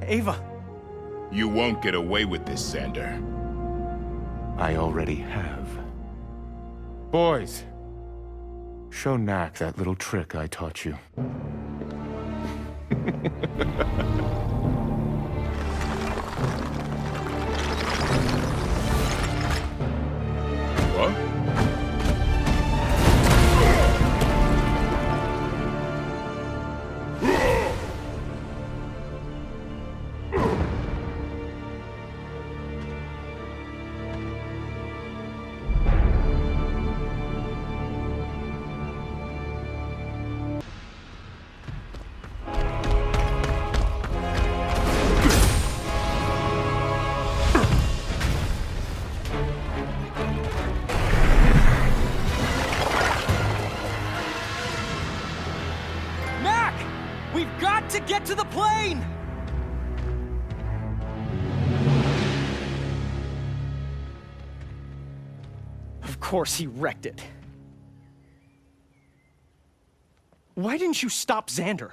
Ava! You won't get away with this, Xander. I already have. Boys, show Knack that little trick I taught you. What? Knack! We've got to get to the plane! Of course he wrecked it. Why didn't you stop Xander?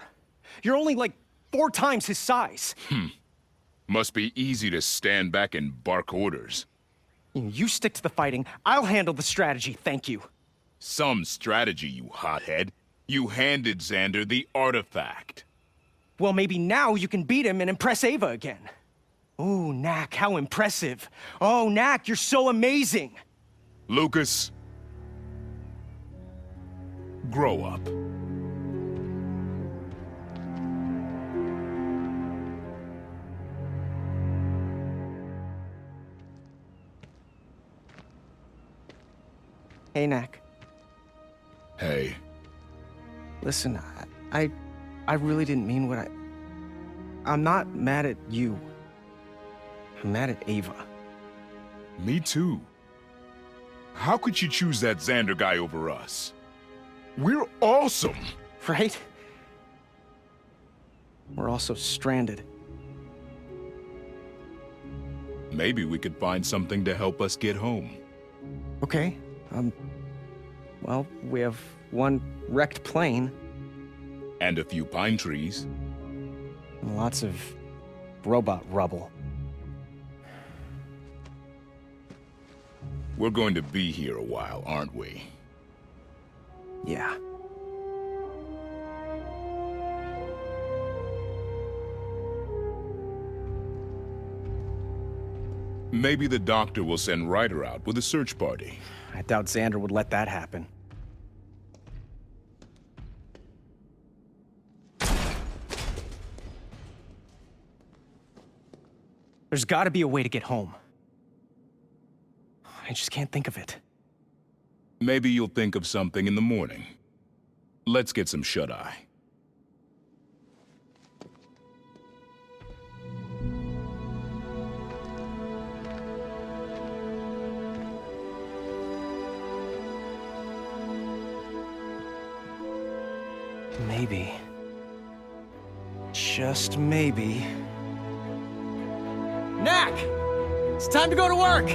You're only like 4 times his size. Must be easy to stand back and bark orders. You stick to the fighting. I'll handle the strategy, thank you. Some strategy, you hothead. You handed Xander the artifact. Well, maybe now you can beat him and impress Ava again. Ooh, Knack, how impressive. Oh, Knack, you're so amazing. Lucas, grow up. Hey, Knack. Hey. Listen, I really didn't mean what I'm not mad at you. I'm mad at Ava. Me too. How could you choose that Xander guy over us? We're awesome! Right? We're also stranded. Maybe we could find something to help us get home. Okay, well, we have one wrecked plane. And a few pine trees. And lots of robot rubble. We're going to be here a while, aren't we? Yeah. Maybe the doctor will send Ryder out with a search party. I doubt Xander would let that happen. There's gotta be a way to get home. I just can't think of it. Maybe you'll think of something in the morning. Let's get some shut-eye. Maybe. Just maybe. Knack! It's time to go to work!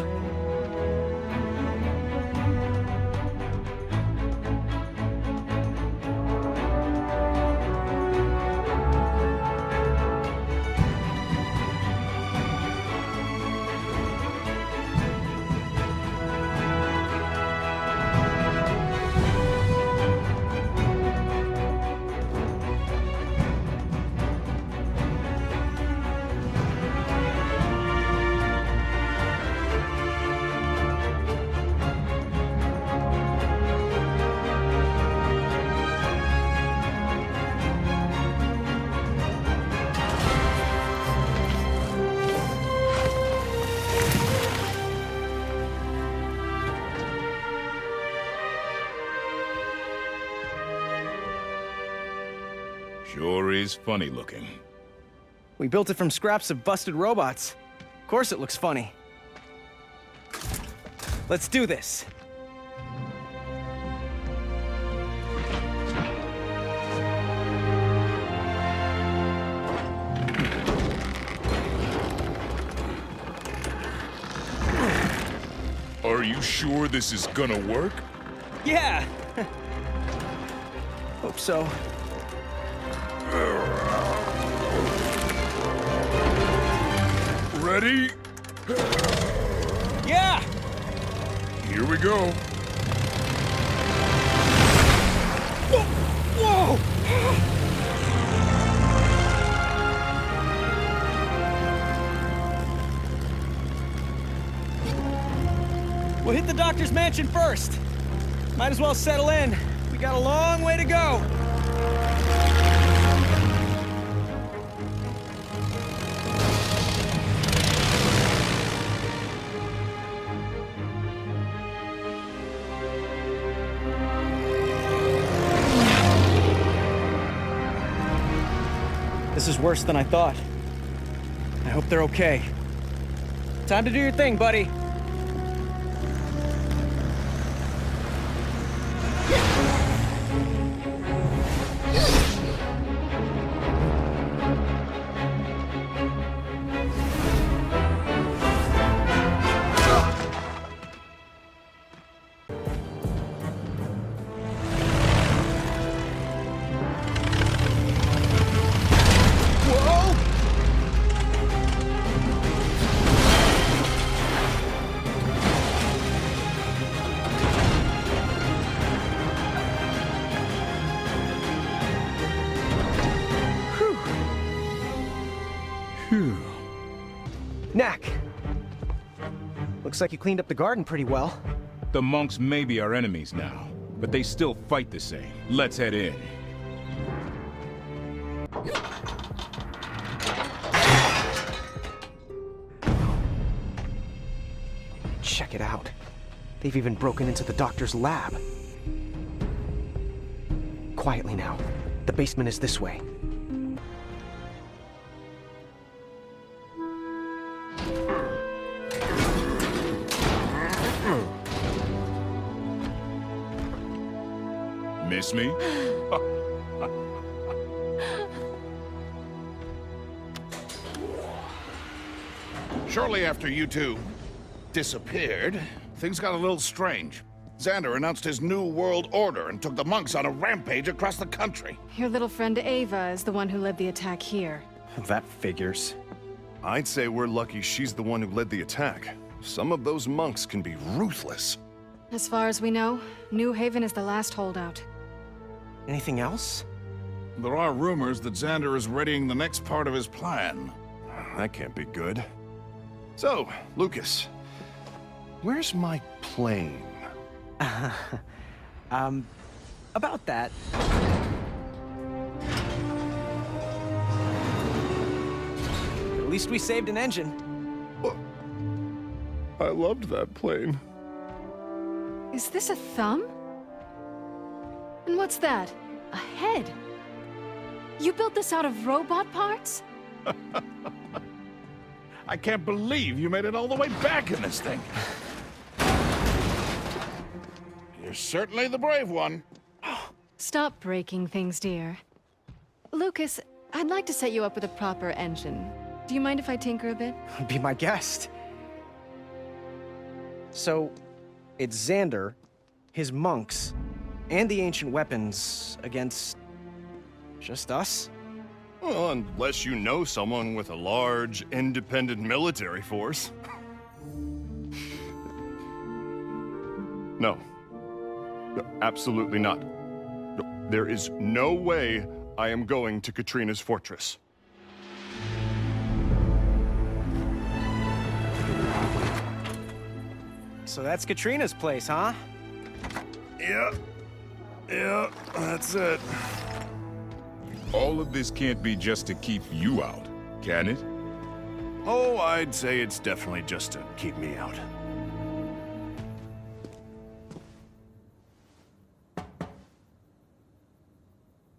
Sure is funny looking. We built it from scraps of busted robots. Of course it looks funny. Let's do this. Are you sure this is gonna work? Yeah! Hope so. Ready? Yeah! Here we go. Whoa! We'll hit the doctor's mansion first. Might as well settle in. We got a long way to go. This is worse than I thought. I hope they're okay. Time to do your thing, buddy. Knack. Looks like you cleaned up the garden pretty well. The monks may be our enemies now, but they still fight the same. Let's head in. Check it out. They've even broken into the doctor's lab. Quietly now. The basement is this way. Miss me? Shortly after you two disappeared, things got a little strange. Xander announced his new world order and took the monks on a rampage across the country. Your little friend Ava is the one who led the attack here. That figures. I'd say we're lucky she's the one who led the attack. Some of those monks can be ruthless. As far as we know, New Haven is the last holdout. Anything else? There are rumors that Xander is readying the next part of his plan. That can't be good. So, Lucas, where's my plane? About that. At least we saved an engine. I loved that plane. Is this a thumb? And what's that? A head? You built this out of robot parts? I can't believe you made it all the way back in this thing. You're certainly the brave one. Stop breaking things, dear. Lucas, I'd like to set you up with a proper engine. Do you mind if I tinker a bit? Be my guest. So, it's Xander, his monks, and the ancient weapons against just us? Well, unless you know someone with a large, independent military force. No. No, absolutely not. No, there is no way I am going to Katrina's fortress. So that's Katrina's place, huh? Yeah. Yeah, that's it. All of this can't be just to keep you out, can it? Oh, I'd say it's definitely just to keep me out.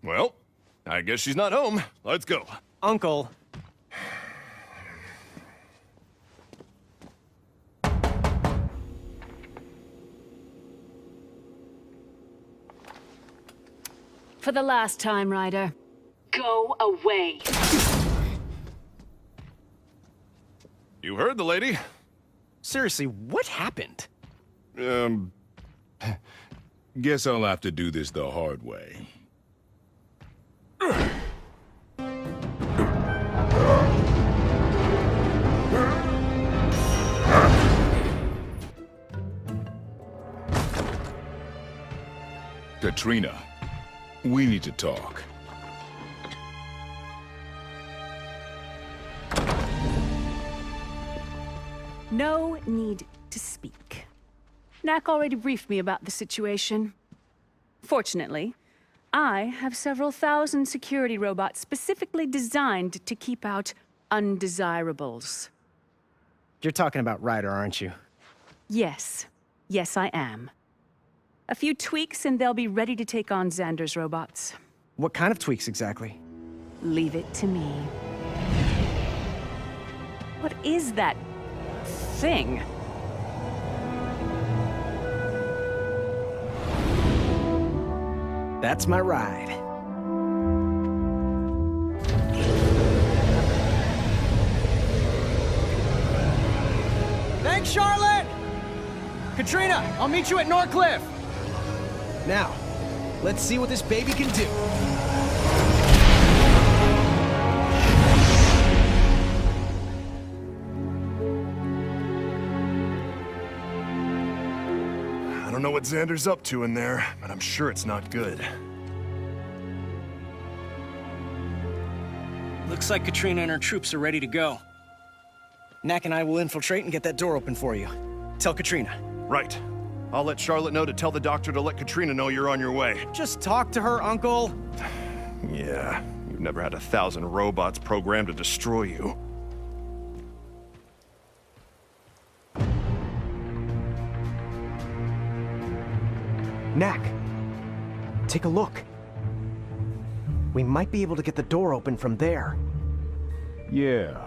Well, I guess she's not home. Let's go. Uncle. For the last time, Ryder. Go away. You heard the lady. Seriously, what happened? Guess I'll have to do this the hard way. Katrina, we need to talk. No need to speak. Knack already briefed me about the situation. Fortunately, I have several thousand security robots specifically designed to keep out undesirables. You're talking about Ryder, aren't you? Yes. Yes, I am. A few tweaks and they'll be ready to take on Xander's robots. What kind of tweaks exactly? Leave it to me. What is that thing? That's my ride. Thanks, Charlotte! Katrina, I'll meet you at Norcliffe! Now, let's see what this baby can do. I don't know what Xander's up to in there, but I'm sure it's not good. Looks like Katrina and her troops are ready to go. Knack and I will infiltrate and get that door open for you. Tell Katrina. Right. I'll let Charlotte know to tell the doctor to let Katrina know you're on your way. Just talk to her, Uncle. Yeah, you've never had 1,000 robots programmed to destroy you. Knack, take a look. We might be able to get the door open from there. Yeah.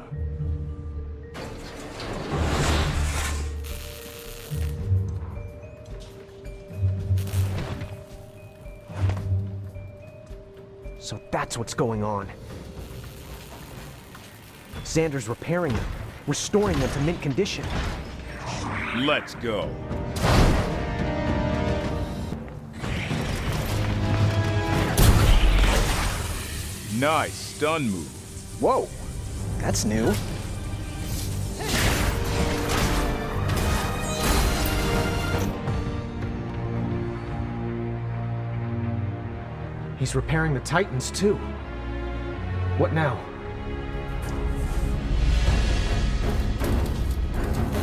So that's what's going on. Xander's repairing them, restoring them to mint condition. Let's go. Nice stun move. Whoa, that's new. He's repairing the Titans, too. What now?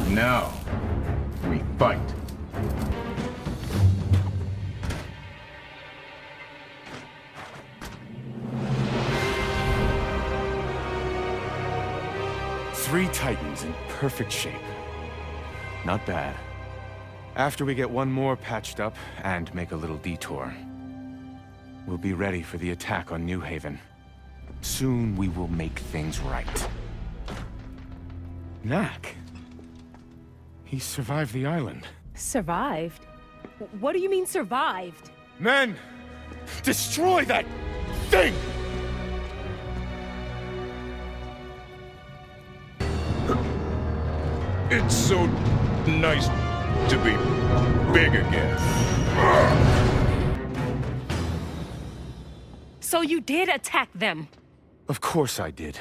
Now, we fight. Three Titans in perfect shape. Not bad. After we get one more patched up and make a little detour, we'll be ready for the attack on New Haven. Soon we will make things right. Knack. He survived the island. Survived? What do you mean survived? Men! Destroy that thing! It's so nice to be big again. So you did attack them? Of course I did.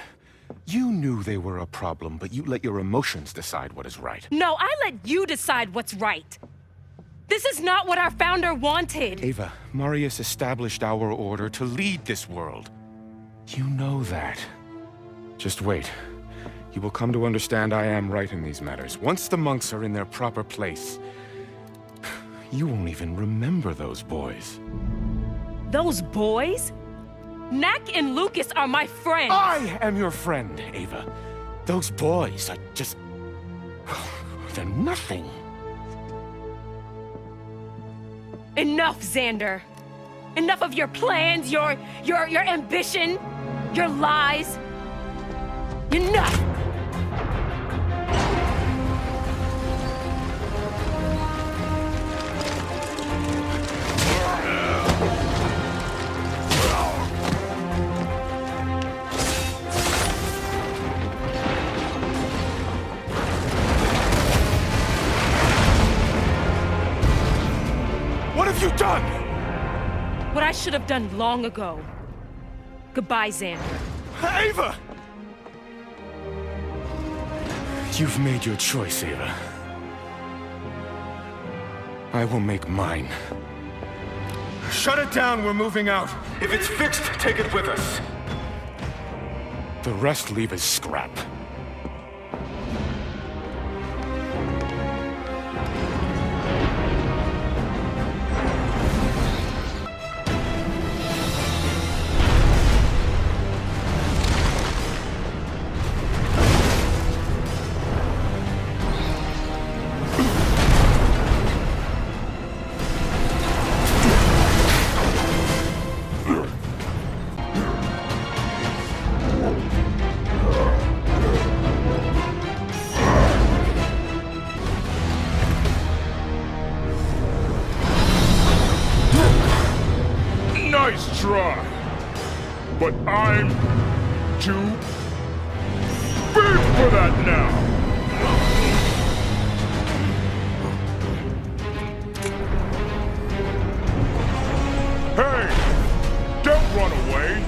You knew they were a problem, but you let your emotions decide what is right. No, I let you decide what's right. This is not what our founder wanted. Ava, Marius established our order to lead this world. You know that. Just wait. You will come to understand I am right in these matters. Once the monks are in their proper place, you won't even remember those boys. Those boys? Knack and Lucas are my friends. I am your friend, Ava. Those boys are just... they're nothing. Enough, Xander. Enough of your plans, your ambition, your lies. Enough! should have done long ago. Goodbye, Xander. Ava! You've made your choice, Ava. I will make mine. Shut it down, we're moving out. If it's fixed, take it with us. The rest leave as scrap. Nice try. But I'm too big for that now. Hey, don't run away.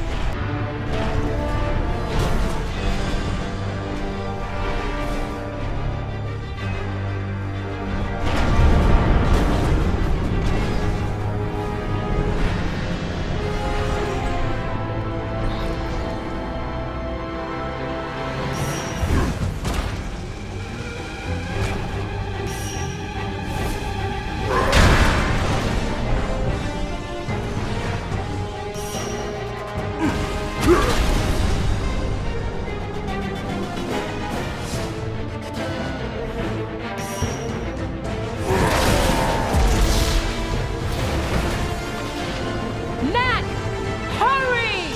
Knack! Hurry!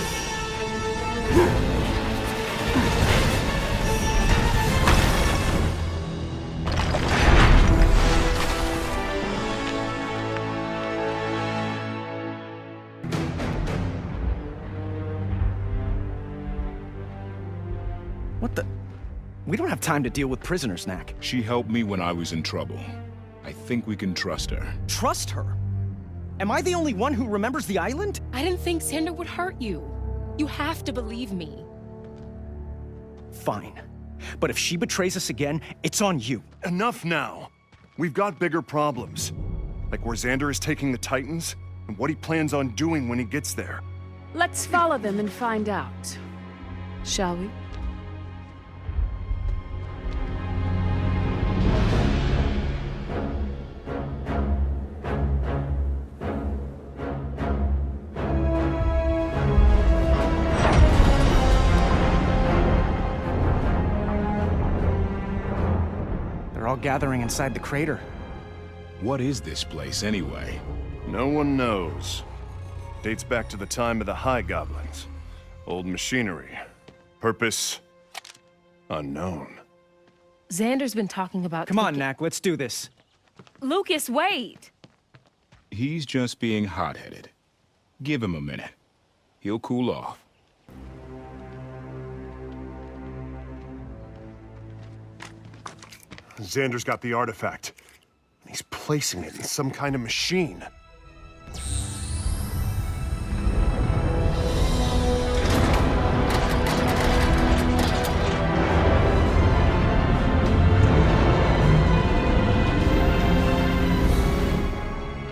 What the? We don't have time to deal with prisoners, Knack. She helped me when I was in trouble. I think we can trust her. Trust her? Am I the only one who remembers the island? I didn't think Xander would hurt you. You have to believe me. Fine. But if she betrays us again, it's on you. Enough now. We've got bigger problems. Like where Xander is taking the Titans, and what he plans on doing when he gets there. Let's follow them and find out. Shall we? They're all gathering inside the crater. What is this place, anyway? No one knows. Dates back to the time of the High Goblins. Old machinery. Purpose unknown. Xander's been talking about... Come on, Knack, let's do this. Lucas, wait! He's just being hot-headed. Give him a minute. He'll cool off. Xander's got the artifact. He's placing it in some kind of machine.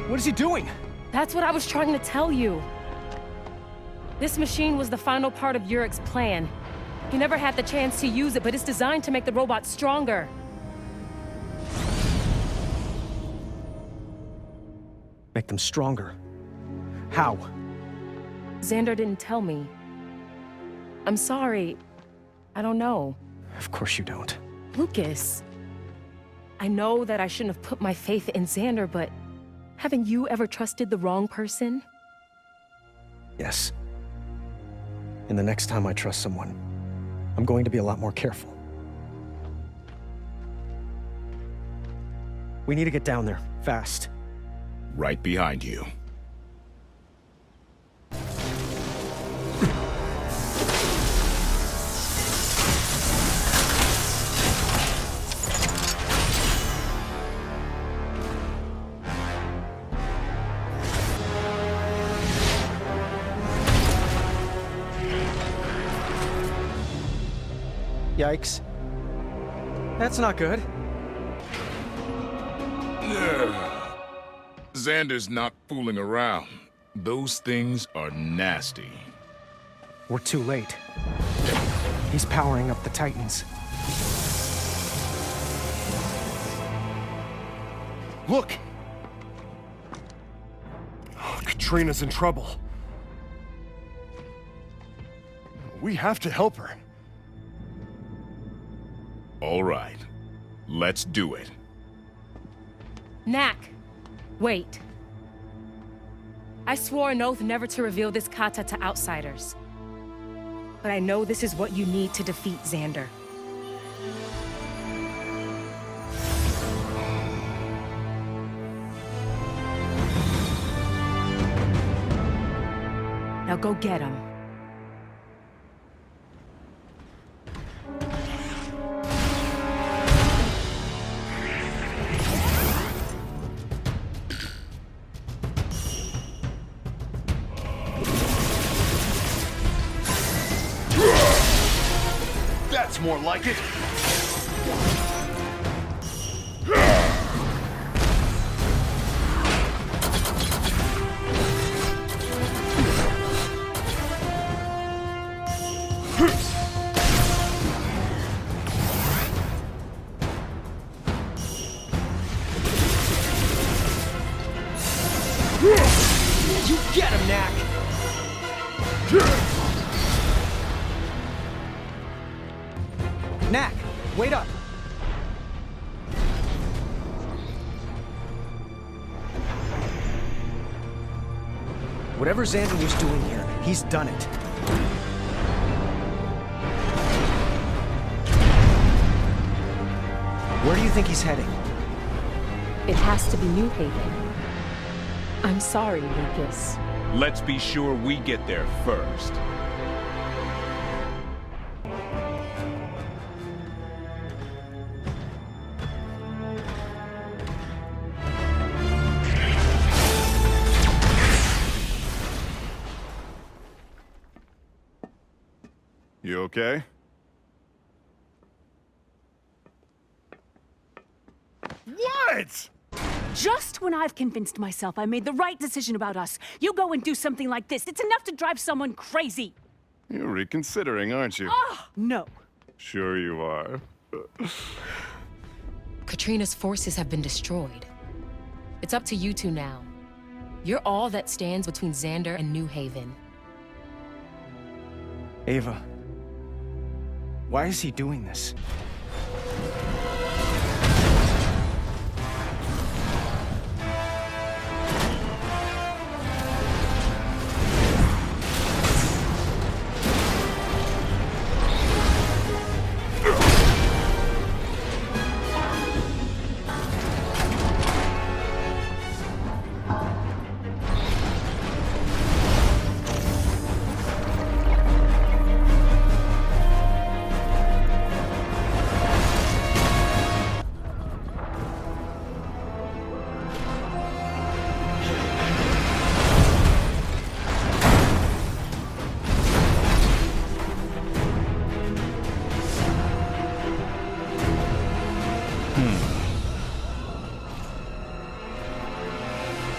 What is he doing? That's what I was trying to tell you. This machine was the final part of Yurik's plan. He never had the chance to use it, but it's designed to make the robots stronger. Make them stronger. How? Xander didn't tell me. I'm sorry. I don't know. Of course you don't. Lucas, I know that I shouldn't have put my faith in Xander, but haven't you ever trusted the wrong person? Yes. And the next time I trust someone, I'm going to be a lot more careful. We need to get down there, fast. Right behind you. Yikes. That's not good. Xander's not fooling around. Those things are nasty. We're too late. He's powering up the Titans. Look! Oh, Katrina's in trouble. We have to help her. All right. Let's do it. Knack, wait. I swore an oath never to reveal this kata to outsiders. But I know this is what you need to defeat Xander. Now go get him. That's more like it. You get him, Knack! Knack, wait up! Whatever Xander was doing here, he's done it. Where do you think he's heading? It has to be New Haven. I'm sorry, Lucas. Let's be sure we get there first. You okay? What? Just when I've convinced myself I made the right decision about us, you go and do something like this. It's enough to drive someone crazy. You're reconsidering, aren't you? No. Sure you are. Katrina's forces have been destroyed. It's up to you two now. You're all that stands between Xander and New Haven. Ava, why is he doing this?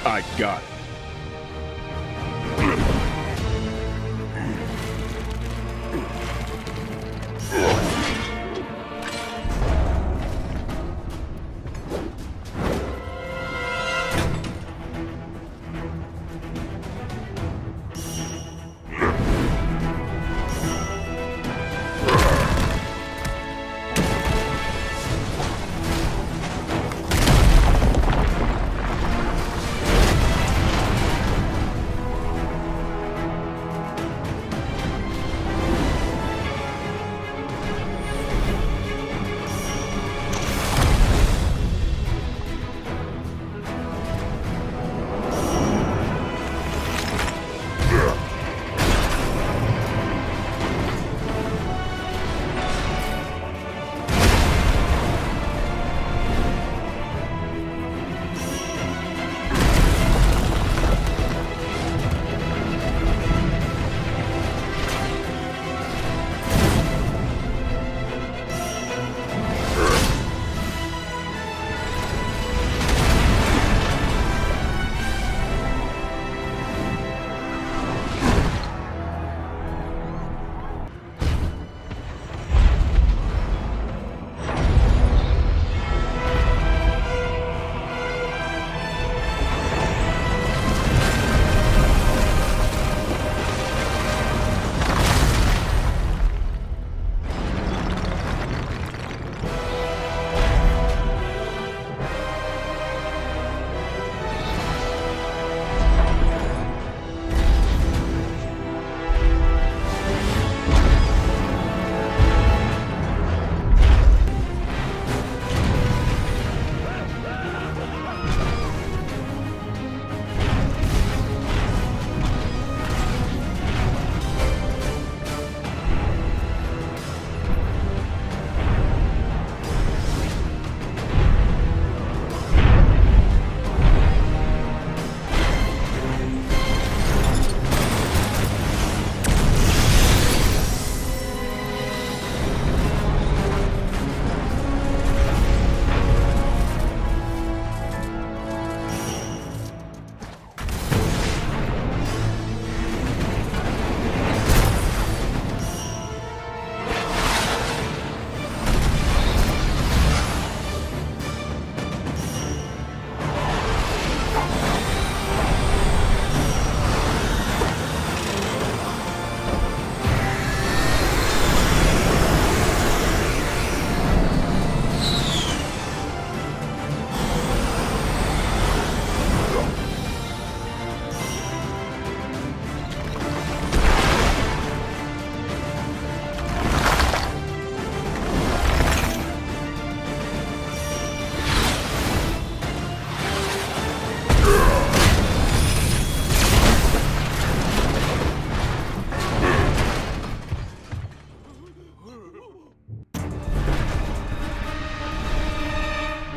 I got it.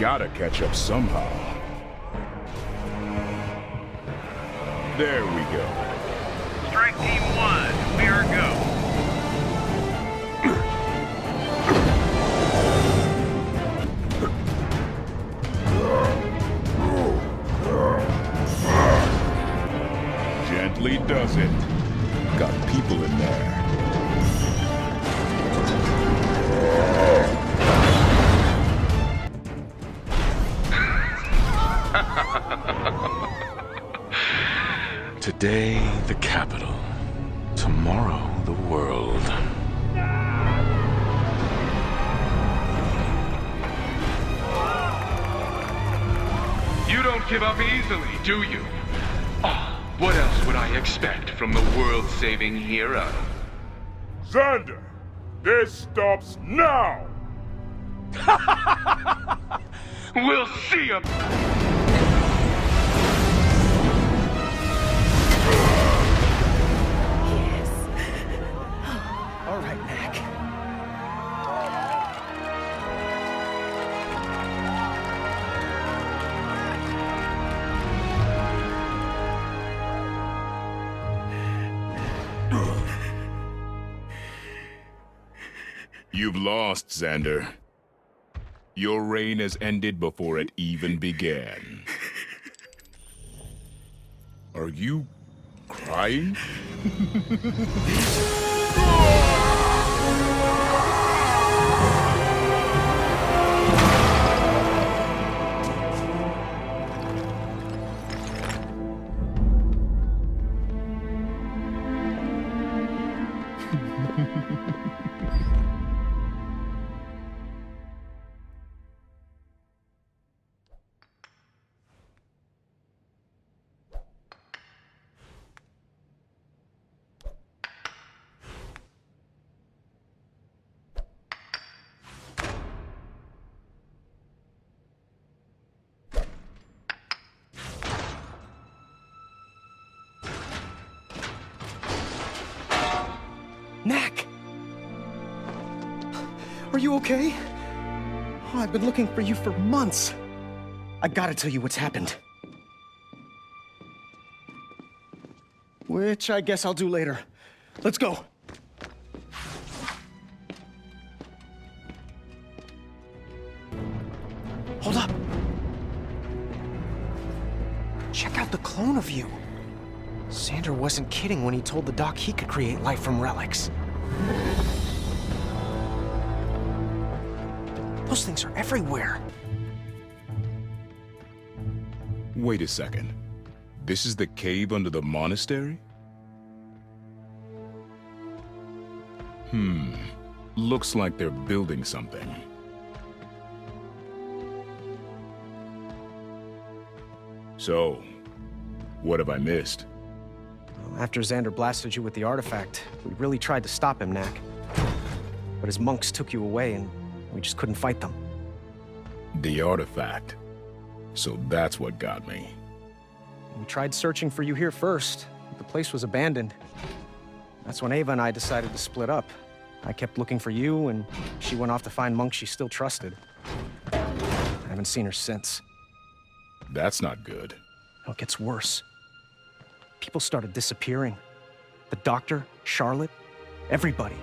gotta catch up somehow. There we go. Strike Team 1, we are go. Gently does it. Got people in there. Today, the capital. Tomorrow, the world. You don't give up easily, do you? Oh, what else would I expect from the world-saving hero? Xander, this stops now! We'll see him! All right, Knack. You've lost, Xander. Your reign has ended before it even began. Are you crying? Knack! Are you okay? Oh, I've been looking for you for months. I gotta tell you what's happened. Which I guess I'll do later. Let's go. Hold up. Check out the clone of you. Xander wasn't kidding when he told the doc he could create life from relics. Those things are everywhere. Wait a second. This is the cave under the monastery? Looks like they're building something. So, what have I missed? After Xander blasted you with the artifact, we really tried to stop him, Knack. But his monks took you away, and we just couldn't fight them. The artifact. So that's what got me. We tried searching for you here first, but the place was abandoned. That's when Ava and I decided to split up. I kept looking for you, and she went off to find monks she still trusted. I haven't seen her since. That's not good. It gets worse. People started disappearing. The doctor, Charlotte, everybody.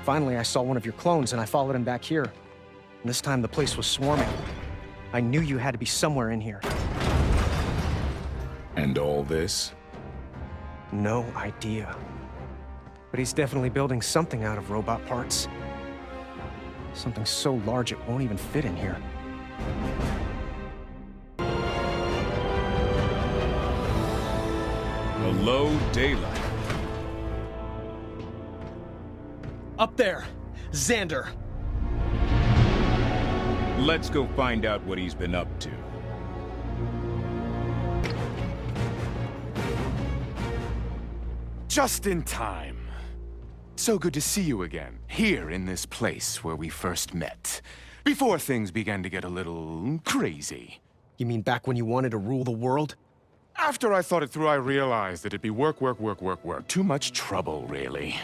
Finally, I saw one of your clones, and I followed him back here. And this time, the place was swarming. I knew you had to be somewhere in here. And all this? No idea. But he's definitely building something out of robot parts. Something so large it won't even fit in here. Hello, daylight. Up there! Xander! Let's go find out what he's been up to. Just in time. So good to see you again, here in this place where we first met. Before things began to get a little crazy. You mean back when you wanted to rule the world? After I thought it through, I realized that it'd be work. Too much trouble, really.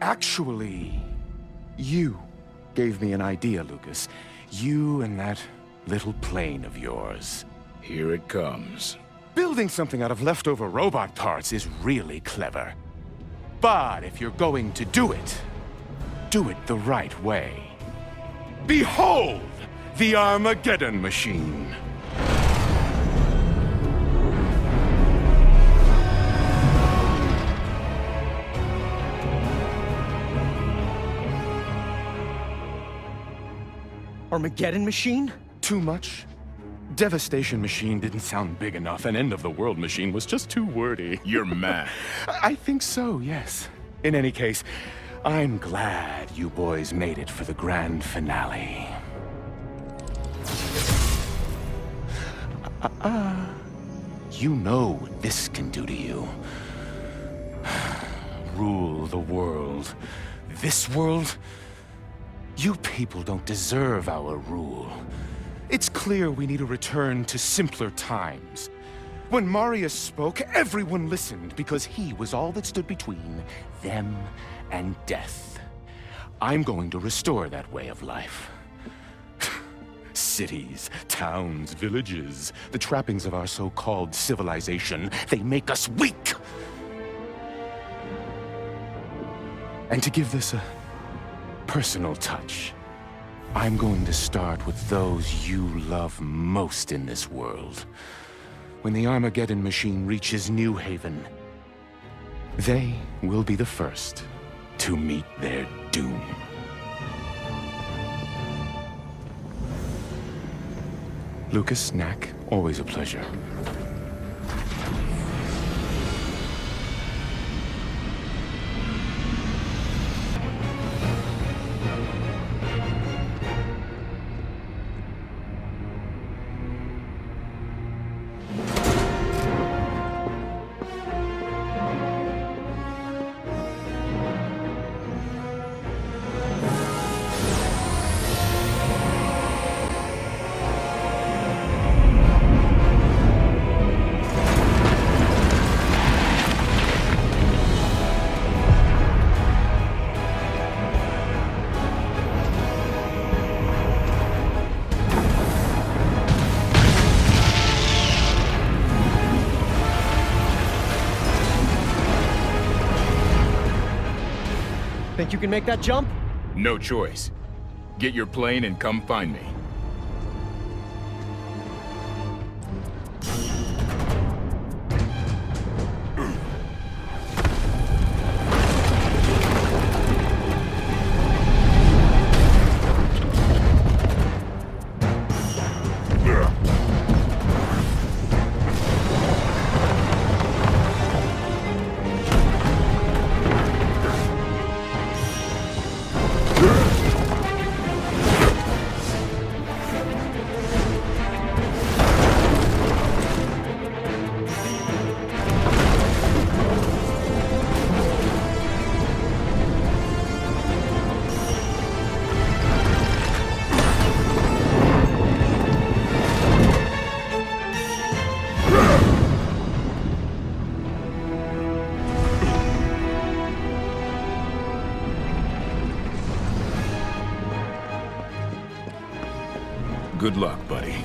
Actually, you gave me an idea, Lucas. You and that little plane of yours. Here it comes. Building something out of leftover robot parts is really clever. But if you're going to do it the right way. Behold, the Armageddon machine. Armageddon machine? Too much? Devastation machine didn't sound big enough, and end of the world machine was just too wordy. You're mad. I think so, yes. In any case, I'm glad you boys made it for the grand finale. You know what this can do to you. Rule the world. This world? You people don't deserve our rule. It's clear we need a return to simpler times. When Marius spoke, everyone listened because he was all that stood between them and death. I'm going to restore that way of life. Cities, towns, villages, the trappings of our so-called civilization, they make us weak. And to give this a personal touch, I'm going to start with those you love most in this world. When the Armageddon machine reaches New Haven, they will be the first to meet their doom. Lucas, Knack, always a pleasure. Think you can make that jump? No choice. Get your plane and come find me. Good luck, buddy.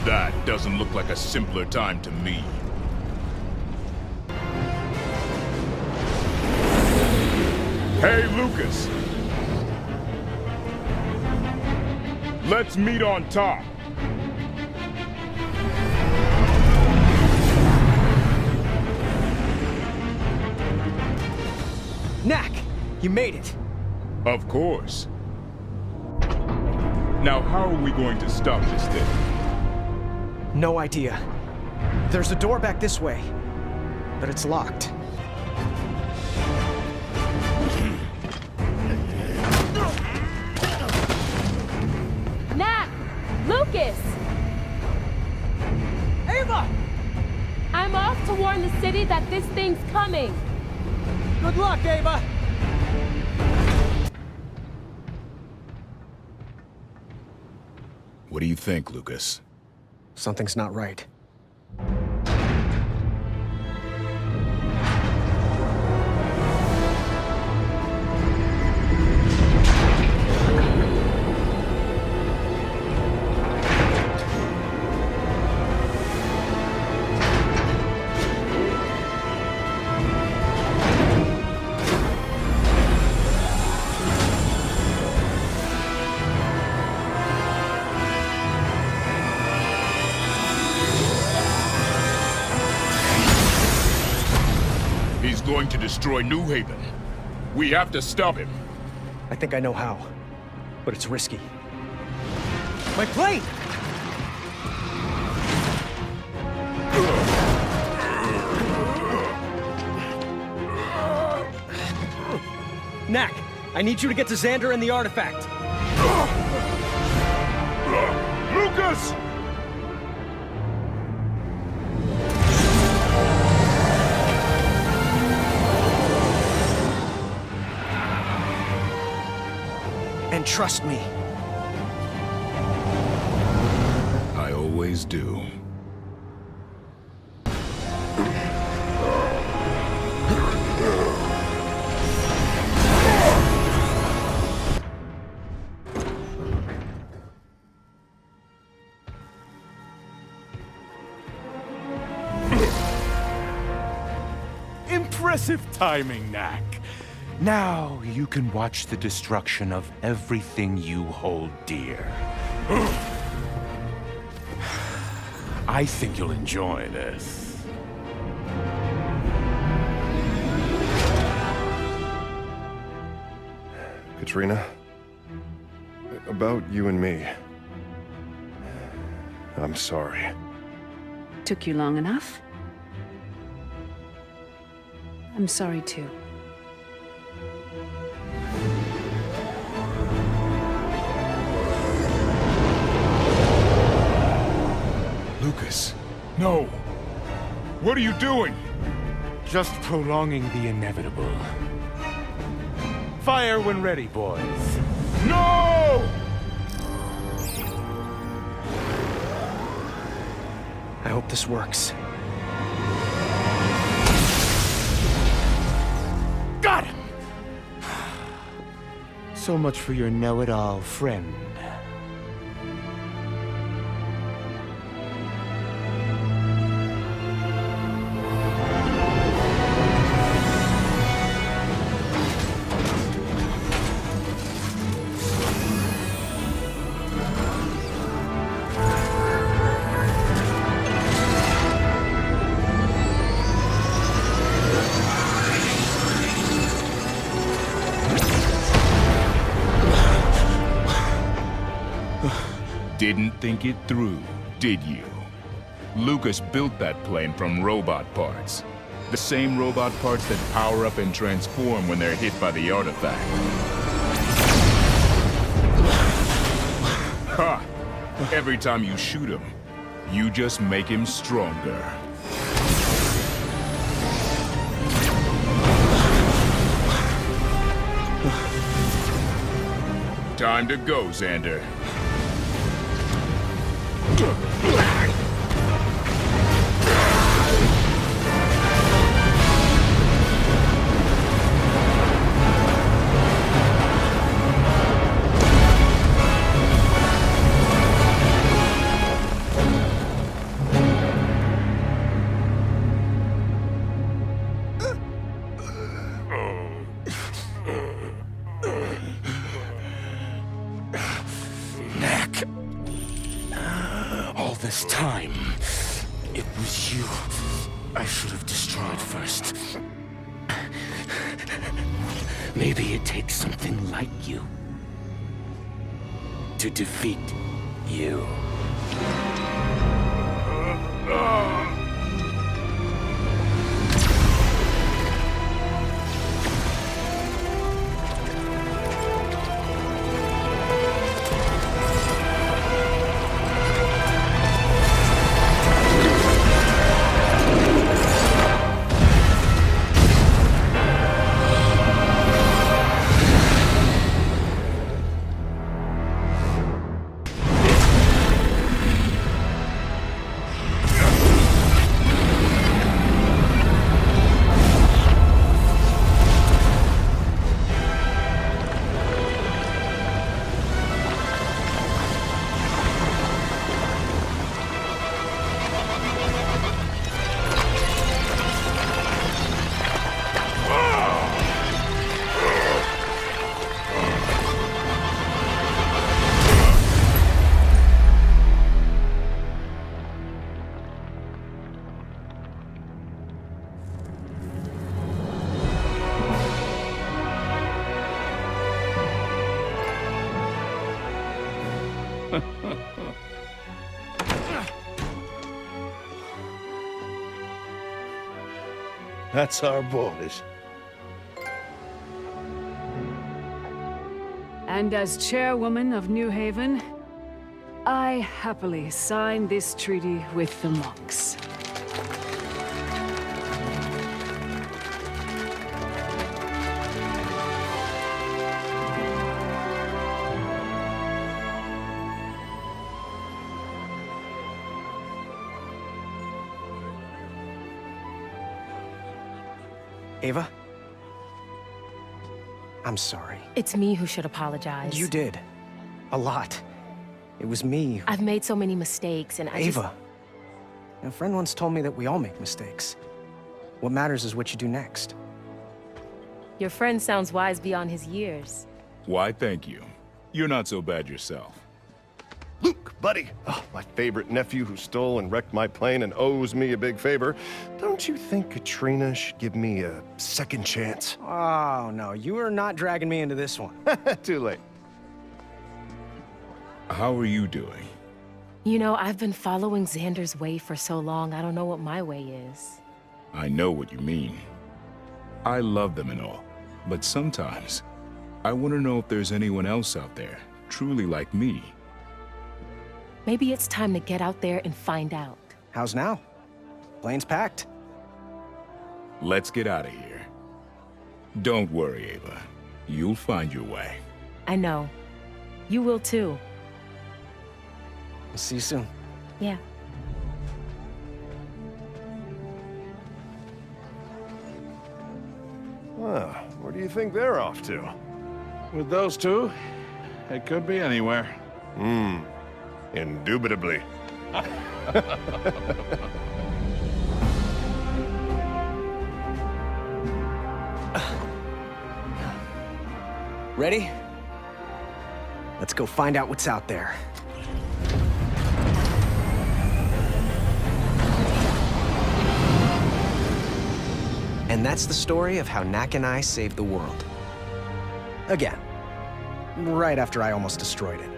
That doesn't look like a simpler time to me. Hey, Lucas! Let's meet on top. Knack! You made it! Of course. Now, how are we going to stop this thing? No idea. There's a door back this way, but it's locked. Knack! Lucas! that this thing's coming! Good luck, Ava! What do you think, Lucas? Something's not right. He's going to destroy New Haven. We have to stop him. I think I know how, but it's risky. My plane! Knack, I need you to get to Xander and the artifact. Lucas! And trust me. I always do. Impressive timing, Knack. Now you can watch the destruction of everything you hold dear. I think you'll enjoy this. Katrina, about you and me. I'm sorry. Took you long enough? I'm sorry too. Lucas, no. What are you doing? Just prolonging the inevitable. Fire when ready, boys. No! I hope this works. Got him! So much for your know-it-all friend. Didn't think it through, did you? Lucas built that plane from robot parts. The same robot parts that power up and transform when they're hit by the artifact. Ha! Every time you shoot him, you just make him stronger. Time to go, Xander. Knack. All this time, it was you I should have destroyed first. Maybe it takes something like you to defeat you. That's our boys. And as chairwoman of New Haven, I happily sign this treaty with the monks. Ava? I'm sorry. It's me who should apologize. You did. A lot. It was me. I've made so many mistakes, and Ava. A friend once told me that we all make mistakes. What matters is what you do next. Your friend sounds wise beyond his years. Why, thank you. You're not so bad yourself. Luke, buddy. Oh, my favorite nephew who stole and wrecked my plane and owes me a big favor. Don't you think Katrina should give me a second chance? Oh, no. You are not dragging me into this one. Too late. How are you doing? You know, I've been following Xander's way for so long, I don't know what my way is. I know what you mean. I love them and all, but sometimes I want to know if there's anyone else out there, truly like me. Maybe it's time to get out there and find out. How's now? Plane's packed. Let's get out of here. Don't worry, Ava. You'll find your way. I know. You will too. See you soon. Yeah. Well, where do you think they're off to? With those two, it could be anywhere. Indubitably. Ready? Let's go find out what's out there. And that's the story of how Knack and I saved the world. Again. Right after I almost destroyed it.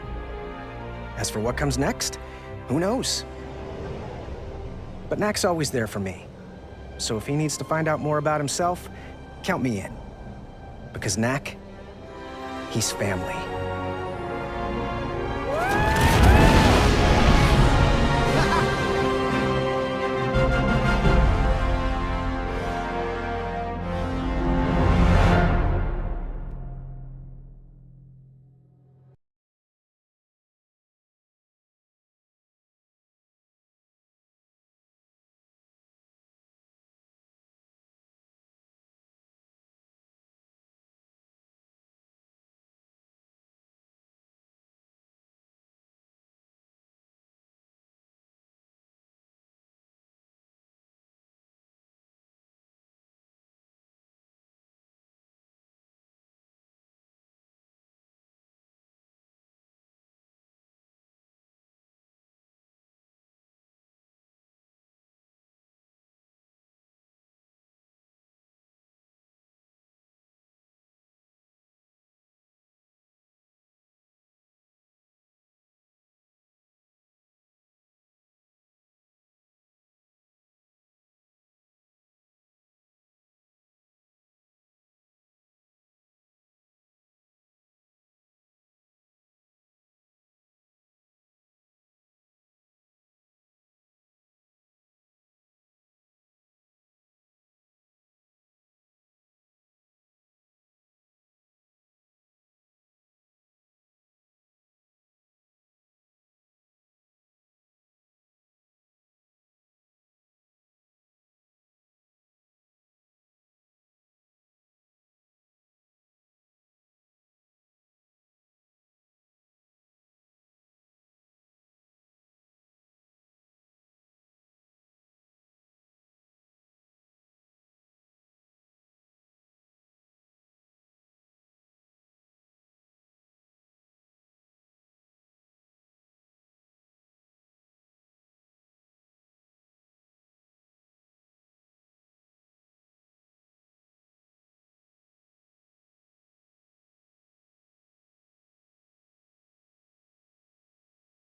As for what comes next, who knows? But Knack's always there for me. So if he needs to find out more about himself, count me in. Because Knack, he's family.